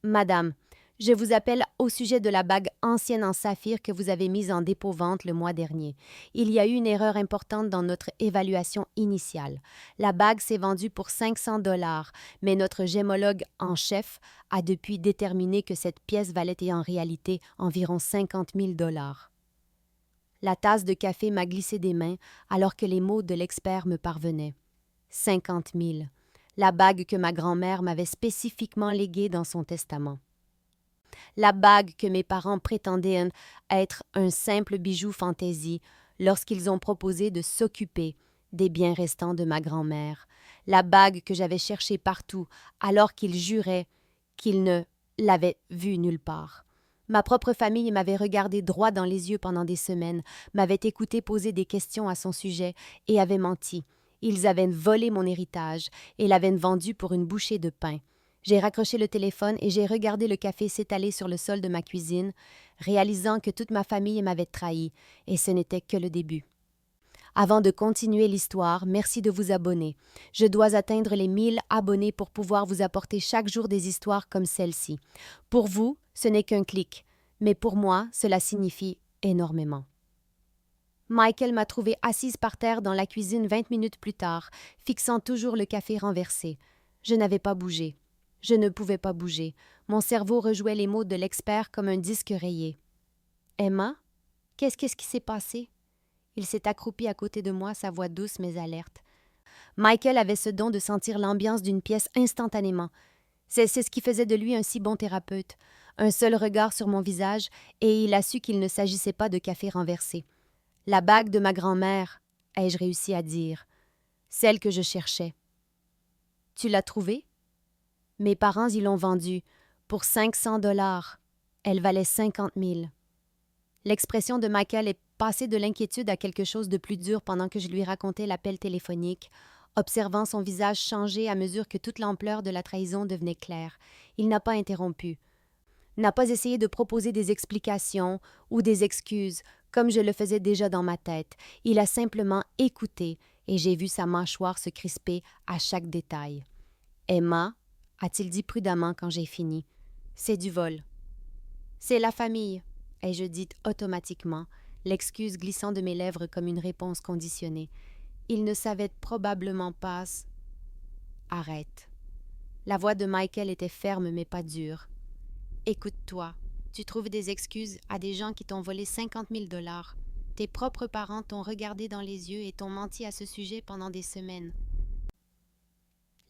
Madame, je vous appelle au sujet de la bague ancienne en saphir que vous avez mise en dépôt-vente le mois dernier. Il y a eu une erreur importante dans notre évaluation initiale. La bague s'est vendue pour 500 dollars, mais notre gémologue en chef a depuis déterminé que cette pièce valait en réalité environ 50 000 dollars. La tasse de café m'a glissé des mains alors que les mots de l'expert me parvenaient. 50 000. La bague que ma grand-mère m'avait spécifiquement léguée dans son testament. La bague que mes parents prétendaient être un simple bijou fantaisie lorsqu'ils ont proposé de s'occuper des biens restants de ma grand-mère. La bague que j'avais cherchée partout alors qu'ils juraient qu'ils ne l'avaient vue nulle part. Ma propre famille m'avait regardé droit dans les yeux pendant des semaines, m'avait écouté poser des questions à son sujet et avait menti. Ils avaient volé mon héritage et l'avaient vendu pour une bouchée de pain. J'ai raccroché le téléphone et j'ai regardé le café s'étaler sur le sol de ma cuisine, réalisant que toute ma famille m'avait trahi, et ce n'était que le début. Avant de continuer l'histoire, merci de vous abonner. Je dois atteindre les 1000 abonnés pour pouvoir vous apporter chaque jour des histoires comme celle-ci. Pour vous, ce n'est qu'un clic, mais pour moi, cela signifie énormément. Michael m'a trouvée assise par terre dans la cuisine 20 minutes plus tard, fixant toujours le café renversé. Je n'avais pas bougé. Je ne pouvais pas bouger. Mon cerveau rejouait les mots de l'expert comme un disque rayé. Emma? Qu'est-ce qui s'est passé? Il s'est accroupi à côté de moi, sa voix douce mais alerte. Michael avait ce don de sentir l'ambiance d'une pièce instantanément. C'est ce qui faisait de lui un si bon thérapeute. Un seul regard sur mon visage, et il a su qu'il ne s'agissait pas de café renversé. La bague de ma grand-mère, ai-je réussi à dire. Celle que je cherchais. Tu l'as trouvée? Mes parents y l'ont vendue pour 500 dollars. Elle valait 50 000. L'expression de Michael est passée de l'inquiétude à quelque chose de plus dur pendant que je lui racontais l'appel téléphonique, observant son visage changer à mesure que toute l'ampleur de la trahison devenait claire. Il n'a pas interrompu, n'a pas essayé de proposer des explications ou des excuses, comme je le faisais déjà dans ma tête. Il a simplement écouté, et j'ai vu sa mâchoire se crisper à chaque détail. Emma, a-t-il dit prudemment quand j'ai fini, c'est du vol. C'est la famille, ai-je dit automatiquement, l'excuse glissant de mes lèvres comme une réponse conditionnée. Il ne savait probablement pas. Arrête. La voix de Michael était ferme mais pas dure. Écoute-toi, tu trouves des excuses à des gens qui t'ont volé 50 000 dollars. Tes propres parents t'ont regardé dans les yeux et t'ont menti à ce sujet pendant des semaines.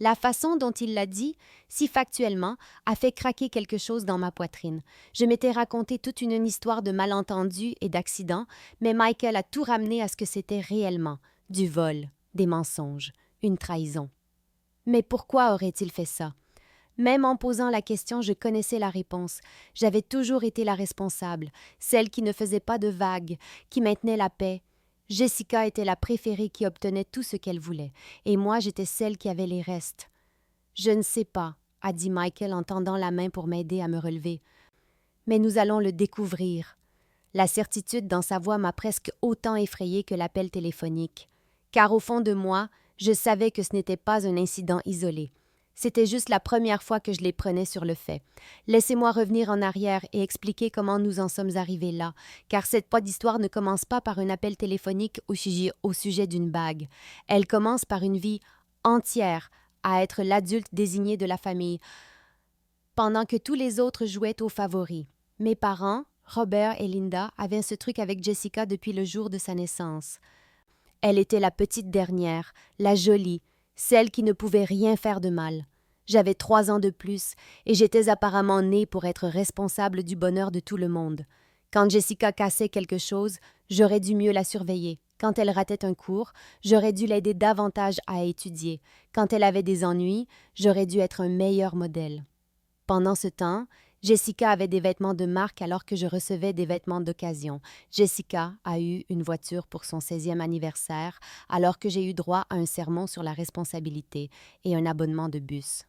La façon dont il l'a dit, si factuellement, a fait craquer quelque chose dans ma poitrine. Je m'étais raconté toute une histoire de malentendus et d'accidents, mais Michael a tout ramené à ce que c'était réellement, du vol, des mensonges, une trahison. Mais pourquoi aurait-il fait ça? Même en posant la question, je connaissais la réponse. J'avais toujours été la responsable, celle qui ne faisait pas de vagues, qui maintenait la paix. Jessica était la préférée qui obtenait tout ce qu'elle voulait, et moi j'étais celle qui avait les restes. Je ne sais pas, a dit Michael en tendant la main pour m'aider à me relever. Mais nous allons le découvrir. La certitude dans sa voix m'a presque autant effrayée que l'appel téléphonique. Car au fond de moi, je savais que ce n'était pas un incident isolé. C'était juste la première fois que je les prenais sur le fait. Laissez-moi revenir en arrière et expliquer comment nous en sommes arrivés là, car cette pas d'histoire ne commence pas par un appel téléphonique au sujet d'une bague. Elle commence par une vie entière à être l'adulte désigné de la famille, pendant que tous les autres jouaient aux favoris. Mes parents, Robert et Linda, avaient ce truc avec Jessica depuis le jour de sa naissance. Elle était la petite dernière, la jolie, celle qui ne pouvait rien faire de mal. J'avais 3 ans de plus, et j'étais apparemment née pour être responsable du bonheur de tout le monde. Quand Jessica cassait quelque chose, j'aurais dû mieux la surveiller. Quand elle ratait un cours, j'aurais dû l'aider davantage à étudier. Quand elle avait des ennuis, j'aurais dû être un meilleur modèle. Pendant ce temps, Jessica avait des vêtements de marque alors que je recevais des vêtements d'occasion. Jessica a eu une voiture pour son 16e anniversaire alors que j'ai eu droit à un sermon sur la responsabilité et un abonnement de bus.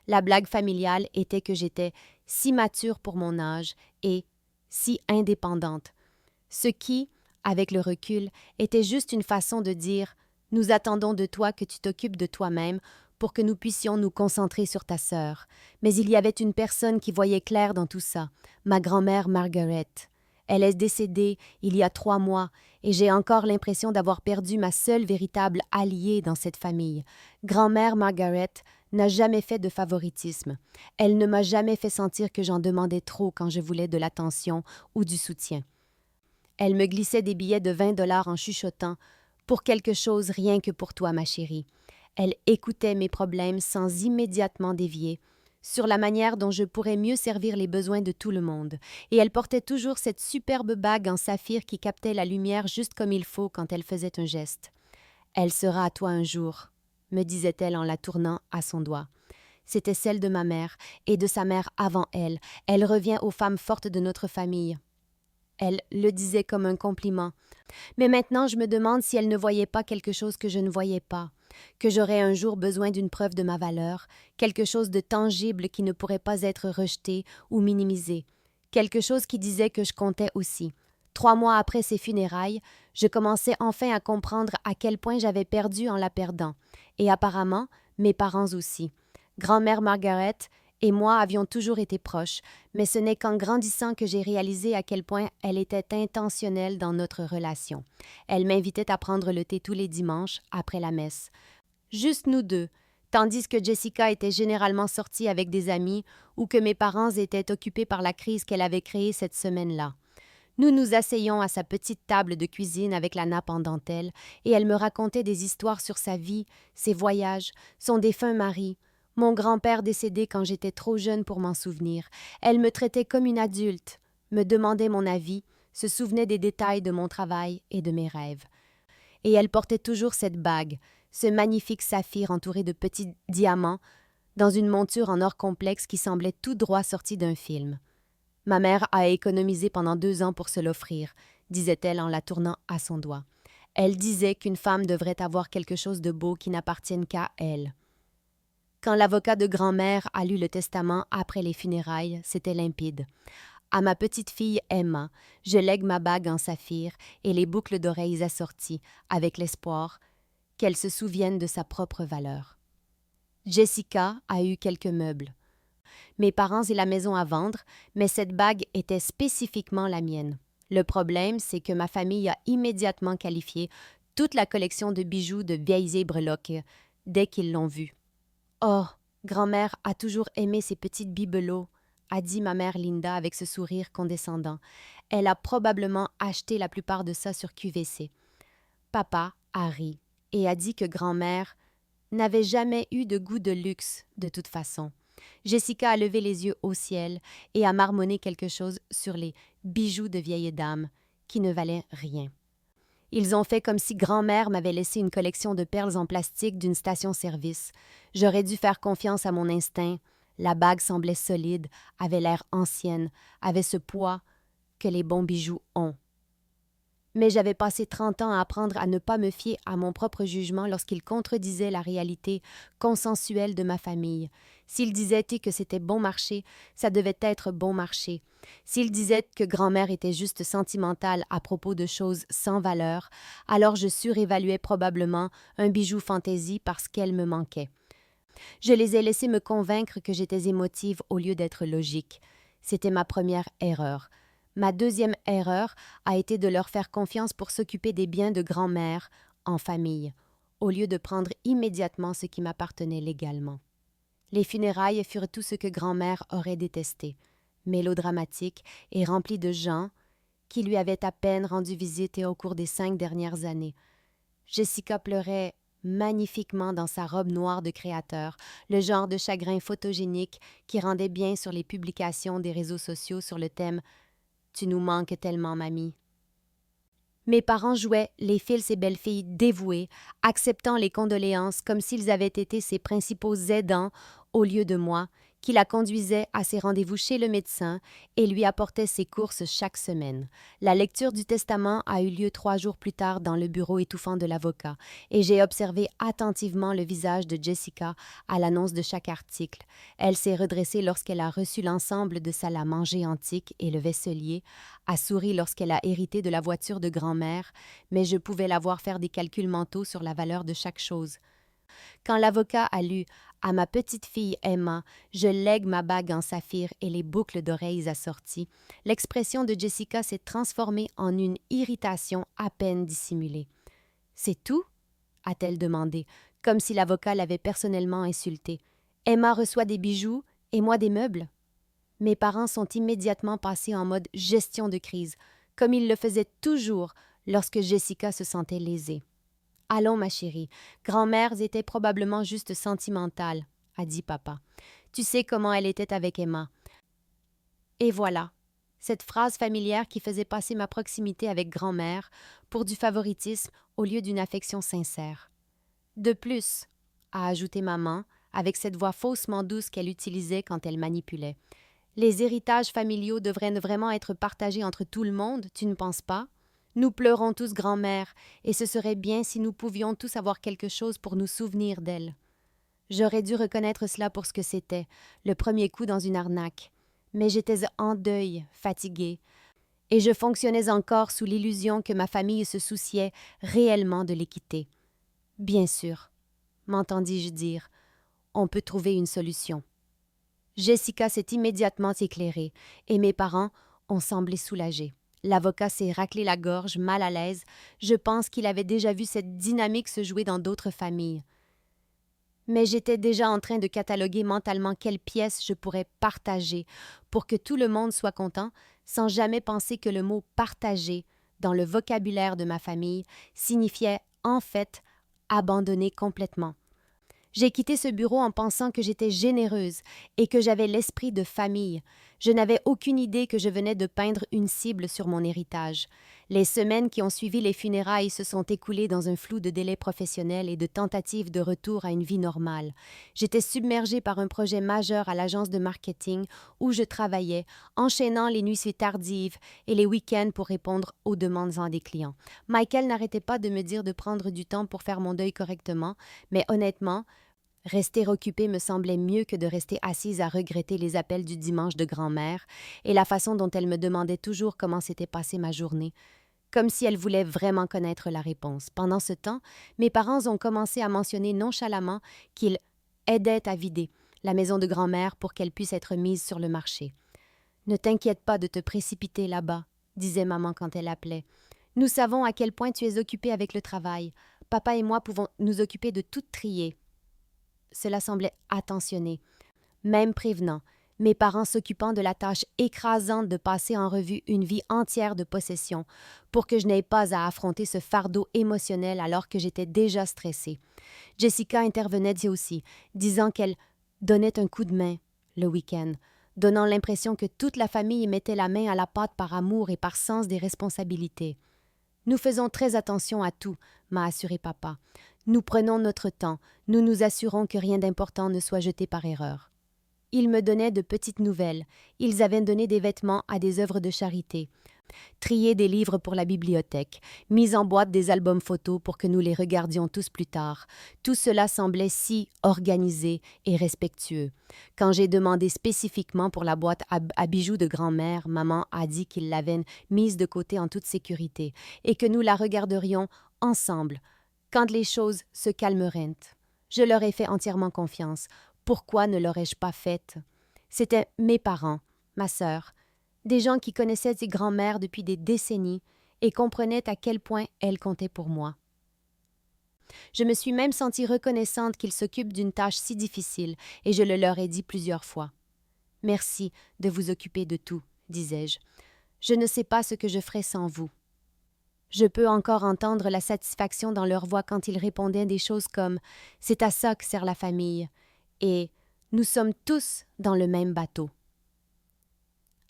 La blague familiale était que j'étais si mature pour mon âge et si indépendante, ce qui, avec le recul, était juste une façon de dire « Nous attendons de toi que tu t'occupes de toi-même pour que nous puissions nous concentrer sur ta sœur. Mais il y avait une personne qui voyait clair dans tout ça, ma grand-mère Margaret. Elle est décédée il y a 3 mois et j'ai encore l'impression d'avoir perdu ma seule véritable alliée dans cette famille. Grand-mère Margaret n'a jamais fait de favoritisme. Elle ne m'a jamais fait sentir que j'en demandais trop quand je voulais de l'attention ou du soutien. Elle me glissait des billets de 20 $ en chuchotant « Pour quelque chose rien que pour toi, ma chérie ». Elle écoutait mes problèmes sans immédiatement dévier, sur la manière dont je pourrais mieux servir les besoins de tout le monde, et elle portait toujours cette superbe bague en saphir qui captait la lumière juste comme il faut quand elle faisait un geste. « Elle sera à toi un jour », me disait-elle en la tournant à son doigt. C'était celle de ma mère et de sa mère avant elle. Elle revient aux femmes fortes de notre famille. Elle le disait comme un compliment. Mais maintenant, je me demande si elle ne voyait pas quelque chose que je ne voyais pas, que j'aurais un jour besoin d'une preuve de ma valeur, quelque chose de tangible qui ne pourrait pas être rejeté ou minimisé, quelque chose qui disait que je comptais aussi. 3 mois après ses funérailles, je commençais enfin à comprendre à quel point j'avais perdu en la perdant, et apparemment, mes parents aussi. Grand-mère Margaret et moi avions toujours été proches, mais ce n'est qu'en grandissant que j'ai réalisé à quel point elle était intentionnelle dans notre relation. Elle m'invitait à prendre le thé tous les dimanches, après la messe. Juste nous deux, tandis que Jessica était généralement sortie avec des amis ou que mes parents étaient occupés par la crise qu'elle avait créée cette semaine-là. Nous nous asseyions à sa petite table de cuisine avec la nappe en dentelle, et elle me racontait des histoires sur sa vie, ses voyages, son défunt mari, mon grand-père décédé quand j'étais trop jeune pour m'en souvenir. Elle me traitait comme une adulte, me demandait mon avis, se souvenait des détails de mon travail et de mes rêves. Et elle portait toujours cette bague, ce magnifique saphir entouré de petits diamants, dans une monture en or complexe qui semblait tout droit sortie d'un film. Ma mère a économisé pendant 2 ans pour se l'offrir, disait-elle en la tournant à son doigt. Elle disait qu'une femme devrait avoir quelque chose de beau qui n'appartienne qu'à elle. Quand l'avocat de grand-mère a lu le testament après les funérailles, c'était limpide. À ma petite-fille Emma, je lègue ma bague en saphir et les boucles d'oreilles assorties, avec l'espoir qu'elle se souvienne de sa propre valeur. Jessica a eu quelques meubles. Mes parents et la maison à vendre, mais cette bague était spécifiquement la mienne. Le problème, c'est que ma famille a immédiatement qualifié toute la collection de bijoux de vieilles et breloques dès qu'ils l'ont vue. « Oh, grand-mère a toujours aimé ces petites bibelots », a dit ma mère Linda avec ce sourire condescendant. Elle a probablement acheté la plupart de ça sur QVC. Papa a ri et a dit que grand-mère n'avait jamais eu de goût de luxe de toute façon. Jessica a levé les yeux au ciel et a marmonné quelque chose sur les bijoux de vieille dame qui ne valaient rien. Ils ont fait comme si grand-mère m'avait laissé une collection de perles en plastique d'une station-service. J'aurais dû faire confiance à mon instinct. La bague semblait solide, avait l'air ancienne, avait ce poids que les bons bijoux ont. Mais j'avais passé 30 ans à apprendre à ne pas me fier à mon propre jugement lorsqu'il contredisait la réalité consensuelle de ma famille. S'il disait que c'était bon marché, ça devait être bon marché. S'il disait que grand-mère était juste sentimentale à propos de choses sans valeur, alors je surévaluais probablement un bijou fantaisie parce qu'elle me manquait. Je les ai laissés me convaincre que j'étais émotive au lieu d'être logique. C'était ma première erreur. Ma deuxième erreur a été de leur faire confiance pour s'occuper des biens de grand-mère en famille, au lieu de prendre immédiatement ce qui m'appartenait légalement. Les funérailles furent tout ce que grand-mère aurait détesté, mélodramatiques et remplies de gens qui lui avaient à peine rendu visite au cours des 5 dernières années. Jessica pleurait magnifiquement dans sa robe noire de créateur, le genre de chagrin photogénique qui rendait bien sur les publications des réseaux sociaux sur le thème « Tu nous manques tellement, mamie ». Mes parents jouaient les fils et belles-filles dévouées, acceptant les condoléances comme s'ils avaient été ses principaux aidants au lieu de moi, qui la conduisait à ses rendez-vous chez le médecin et lui apportait ses courses chaque semaine. La lecture du testament a eu lieu 3 jours plus tard dans le bureau étouffant de l'avocat, et j'ai observé attentivement le visage de Jessica à l'annonce de chaque article. Elle s'est redressée lorsqu'elle a reçu l'ensemble de sa la manger antique et le vaisselier, a souri lorsqu'elle a hérité de la voiture de grand-mère, mais je pouvais la voir faire des calculs mentaux sur la valeur de chaque chose. Quand l'avocat a lu « À ma petite fille Emma, je lègue ma bague en saphir et les boucles d'oreilles assorties », l'expression de Jessica s'est transformée en une irritation à peine dissimulée. « C'est tout ?» a-t-elle demandé, comme si l'avocat l'avait personnellement insultée. « Emma reçoit des bijoux et moi des meubles ?» Mes parents sont immédiatement passés en mode gestion de crise, comme ils le faisaient toujours lorsque Jessica se sentait lésée. « Allons, ma chérie, grand-mère était probablement juste sentimentale, » a dit papa. « Tu sais comment elle était avec Emma. » Et voilà, cette phrase familière qui faisait passer ma proximité avec grand-mère pour du favoritisme au lieu d'une affection sincère. De plus, a ajouté maman, avec cette voix faussement douce qu'elle utilisait quand elle manipulait, les héritages familiaux devraient vraiment être partagés entre tout le monde, tu ne penses pas? Nous pleurons tous grand-mère, et ce serait bien si nous pouvions tous avoir quelque chose pour nous souvenir d'elle. J'aurais dû reconnaître cela pour ce que c'était, le premier coup dans une arnaque. Mais j'étais en deuil, fatiguée, et je fonctionnais encore sous l'illusion que ma famille se souciait réellement de l'équité. Bien sûr, m'entendis-je dire, on peut trouver une solution. Jessica s'est immédiatement éclairée, et mes parents ont semblé soulagés. L'avocat s'est raclé la gorge, mal à l'aise. Je pense qu'il avait déjà vu cette dynamique se jouer dans d'autres familles. Mais j'étais déjà en train de cataloguer mentalement quelles pièces je pourrais partager pour que tout le monde soit content, sans jamais penser que le mot « partager » dans le vocabulaire de ma famille signifiait en fait abandonner complètement. J'ai quitté ce bureau en pensant que j'étais généreuse et que j'avais l'esprit de famille. Je n'avais aucune idée que je venais de peindre une cible sur mon héritage. Les semaines qui ont suivi les funérailles se sont écoulées dans un flou de délais professionnels et de tentatives de retour à une vie normale. J'étais submergée par un projet majeur à l'agence de marketing où je travaillais, enchaînant les nuits tardives et les week-ends pour répondre aux demandes des clients. Michael n'arrêtait pas de me dire de prendre du temps pour faire mon deuil correctement, mais honnêtement, rester occupée me semblait mieux que de rester assise à regretter les appels du dimanche de grand-mère et la façon dont elle me demandait toujours comment s'était passée ma journée, comme si elle voulait vraiment connaître la réponse. Pendant ce temps, mes parents ont commencé à mentionner nonchalamment qu'ils aidaient à vider la maison de grand-mère pour qu'elle puisse être mise sur le marché. « Ne t'inquiète pas de te précipiter là-bas, » disait maman quand elle appelait. « Nous savons à quel point tu es occupée avec le travail. Papa et moi pouvons nous occuper de tout trier. » Cela semblait attentionné, même prévenant, mes parents s'occupant de la tâche écrasante de passer en revue une vie entière de possession pour que je n'aie pas à affronter ce fardeau émotionnel alors que j'étais déjà stressée. Jessica intervenait aussi, disant qu'elle donnait un coup de main le week-end, donnant l'impression que toute la famille mettait la main à la pâte par amour et par sens des responsabilités. « Nous faisons très attention à tout », m'a assuré papa. « Nous prenons notre temps, nous nous assurons que rien d'important ne soit jeté par erreur. » Ils me donnaient de petites nouvelles. Ils avaient donné des vêtements à des œuvres de charité, trié des livres pour la bibliothèque, mis en boîte des albums photos pour que nous les regardions tous plus tard. Tout cela semblait si organisé et respectueux. Quand j'ai demandé spécifiquement pour la boîte à bijoux de grand-mère, maman a dit qu'ils l'avaient mise de côté en toute sécurité et que nous la regarderions ensemble quand les choses se calmeraient. Je leur ai fait entièrement confiance. Pourquoi ne l'aurais-je pas faite? C'étaient mes parents, ma sœur, des gens qui connaissaient ses grands-mères depuis des décennies et comprenaient à quel point elles comptaient pour moi. Je me suis même sentie reconnaissante qu'ils s'occupent d'une tâche si difficile et je le leur ai dit plusieurs fois. « Merci de vous occuper de tout, » disais-je. « Je ne sais pas ce que je ferais sans vous. » Je peux encore entendre la satisfaction dans leur voix quand ils répondaient des choses comme « C'est à ça que sert la famille » et « Nous sommes tous dans le même bateau ».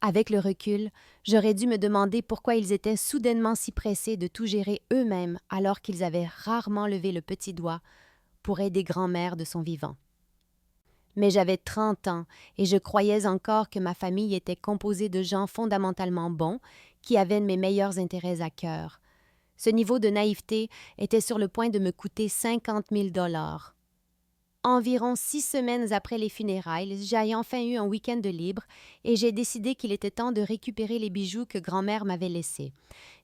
Avec le recul, j'aurais dû me demander pourquoi ils étaient soudainement si pressés de tout gérer eux-mêmes alors qu'ils avaient rarement levé le petit doigt pour aider grand-mère de son vivant. Mais j'avais 30 ans et je croyais encore que ma famille était composée de gens fondamentalement bons qui avaient mes meilleurs intérêts à cœur. Ce niveau de naïveté était sur le point de me coûter 50 000 $. Environ 6 semaines après les funérailles, j'ai enfin eu un week-end de libre et j'ai décidé qu'il était temps de récupérer les bijoux que grand-mère m'avait laissés.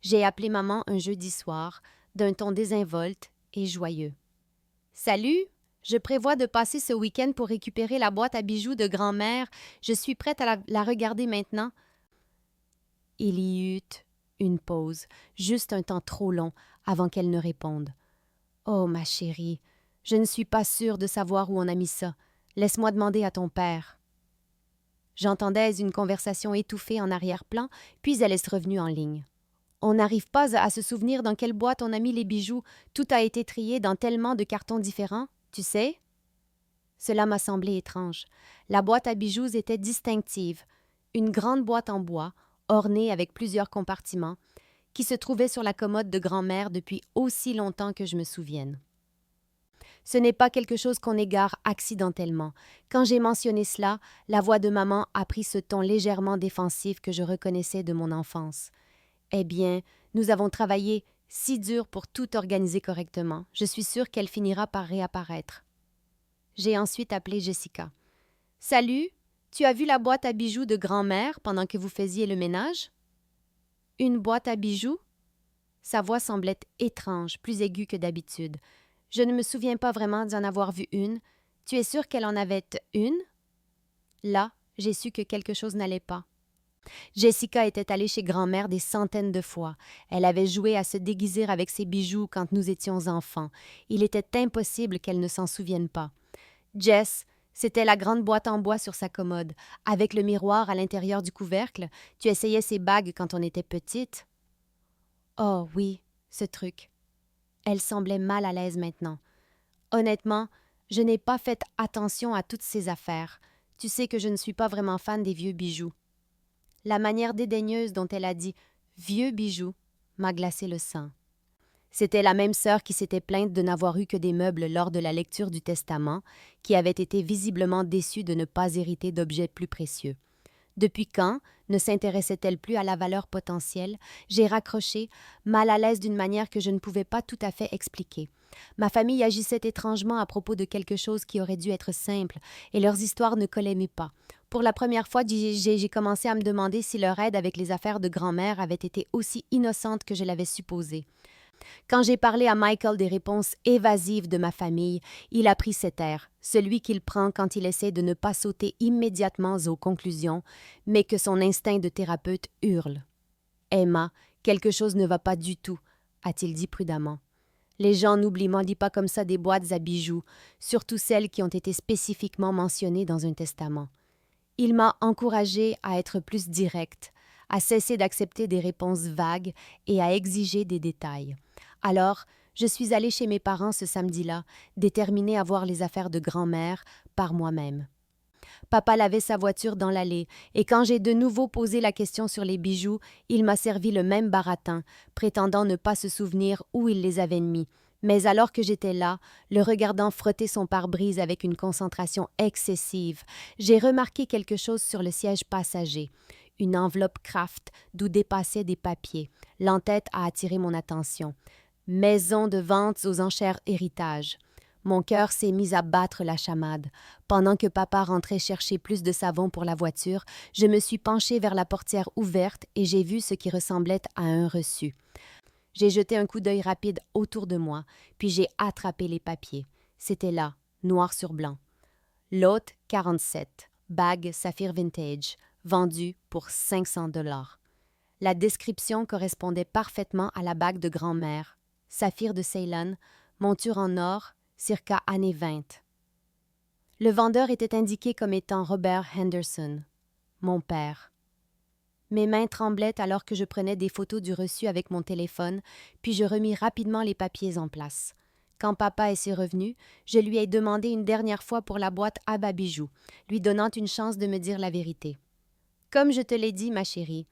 J'ai appelé maman un jeudi soir, d'un ton désinvolte et joyeux. « Salut, Je prévois de passer ce week-end pour récupérer la boîte à bijoux de grand-mère. Je suis prête à la regarder maintenant. Il y eut une pause, juste un temps trop long avant qu'elle ne réponde. Oh, ma chérie, je ne suis pas sûre de savoir où on a mis ça. Laisse-moi demander à ton père. J'entendais une conversation étouffée en arrière-plan, puis elle est revenue en ligne. On n'arrive pas à se souvenir dans quelle boîte on a mis les bijoux. Tout a été trié dans tellement de cartons différents, tu sais? Cela m'a semblé étrange. La boîte à bijoux était distinctive. Une grande boîte en bois, ornée avec plusieurs compartiments, qui se trouvait sur la commode de grand-mère depuis aussi longtemps que je me souvienne. Ce n'est pas quelque chose qu'on égare accidentellement. Quand j'ai mentionné cela, la voix de maman a pris ce ton légèrement défensif que je reconnaissais de mon enfance. Eh bien, nous avons travaillé si dur pour tout organiser correctement. Je suis sûre qu'elle finira par réapparaître. J'ai ensuite appelé Jessica. « Salut, tu as vu la boîte à bijoux de grand-mère pendant que vous faisiez le ménage? » « Une boîte à bijoux? » Sa voix semblait étrange, plus aiguë que d'habitude. « Je ne me souviens pas vraiment d'en avoir vu une. Tu es sûre qu'elle en avait une? » Là, j'ai su que quelque chose n'allait pas. Jessica était allée chez grand-mère des centaines de fois. Elle avait joué à se déguiser avec ses bijoux quand nous étions enfants. Il était impossible qu'elle ne s'en souvienne pas. Jess, c'était la grande boîte en bois sur sa commode, avec le miroir à l'intérieur du couvercle. Tu essayais ses bagues quand on était petite. Oh oui, ce truc. Elle semblait mal à l'aise maintenant. Honnêtement, je n'ai pas fait attention à toutes ces affaires. Tu sais que je ne suis pas vraiment fan des vieux bijoux. La manière dédaigneuse dont elle a dit « vieux bijoux » m'a glacé le sang. C'était la même sœur qui s'était plainte de n'avoir eu que des meubles lors de la lecture du testament, qui avait été visiblement déçue de ne pas hériter d'objets plus précieux. Depuis quand ne s'intéressait-elle plus à la valeur potentielle? J'ai raccroché, mal à l'aise d'une manière que je ne pouvais pas tout à fait expliquer. Ma famille agissait étrangement à propos de quelque chose qui aurait dû être simple, et leurs histoires ne collaient pas. Pour la première fois, j'ai commencé à me demander si leur aide avec les affaires de grand-mère avait été aussi innocente que je l'avais supposé. Quand j'ai parlé à Michael des réponses évasives de ma famille, il a pris cet air, celui qu'il prend quand il essaie de ne pas sauter immédiatement aux conclusions, mais que son instinct de thérapeute hurle. « Emma, quelque chose ne va pas du tout, » a-t-il dit prudemment. Les gens n'oublient pas comme ça des boîtes à bijoux, surtout celles qui ont été spécifiquement mentionnées dans un testament. Il m'a encouragée à être plus directe, à cesser d'accepter des réponses vagues et à exiger des détails. Alors, je suis allée chez mes parents ce samedi-là, déterminée à voir les affaires de grand-mère par moi-même. Papa lavait sa voiture dans l'allée, et quand j'ai de nouveau posé la question sur les bijoux, il m'a servi le même baratin, prétendant ne pas se souvenir où il les avait mis. Mais alors que j'étais là, le regardant frotter son pare-brise avec une concentration excessive, j'ai remarqué quelque chose sur le siège passager. Une enveloppe Kraft d'où dépassaient des papiers. L'entête a attiré mon attention. Maison de vente aux enchères héritage. Mon cœur s'est mis à battre la chamade. Pendant que papa rentrait chercher plus de savon pour la voiture, je me suis penchée vers la portière ouverte et j'ai vu ce qui ressemblait à un reçu. J'ai jeté un coup d'œil rapide autour de moi, puis j'ai attrapé les papiers. C'était là, noir sur blanc. Lot 47, bague saphir vintage, vendue pour 500 $. La description correspondait parfaitement à la bague de grand-mère. Saphir de Ceylon, monture en or, circa années 20. Le vendeur était indiqué comme étant Robert Henderson, mon père. Mes mains tremblaient alors que je prenais des photos du reçu avec mon téléphone, puis je remis rapidement les papiers en place. Quand papa est revenu, je lui ai demandé une dernière fois pour la boîte à bijoux, lui donnant une chance de me dire la vérité. Comme je te l'ai dit, ma chérie,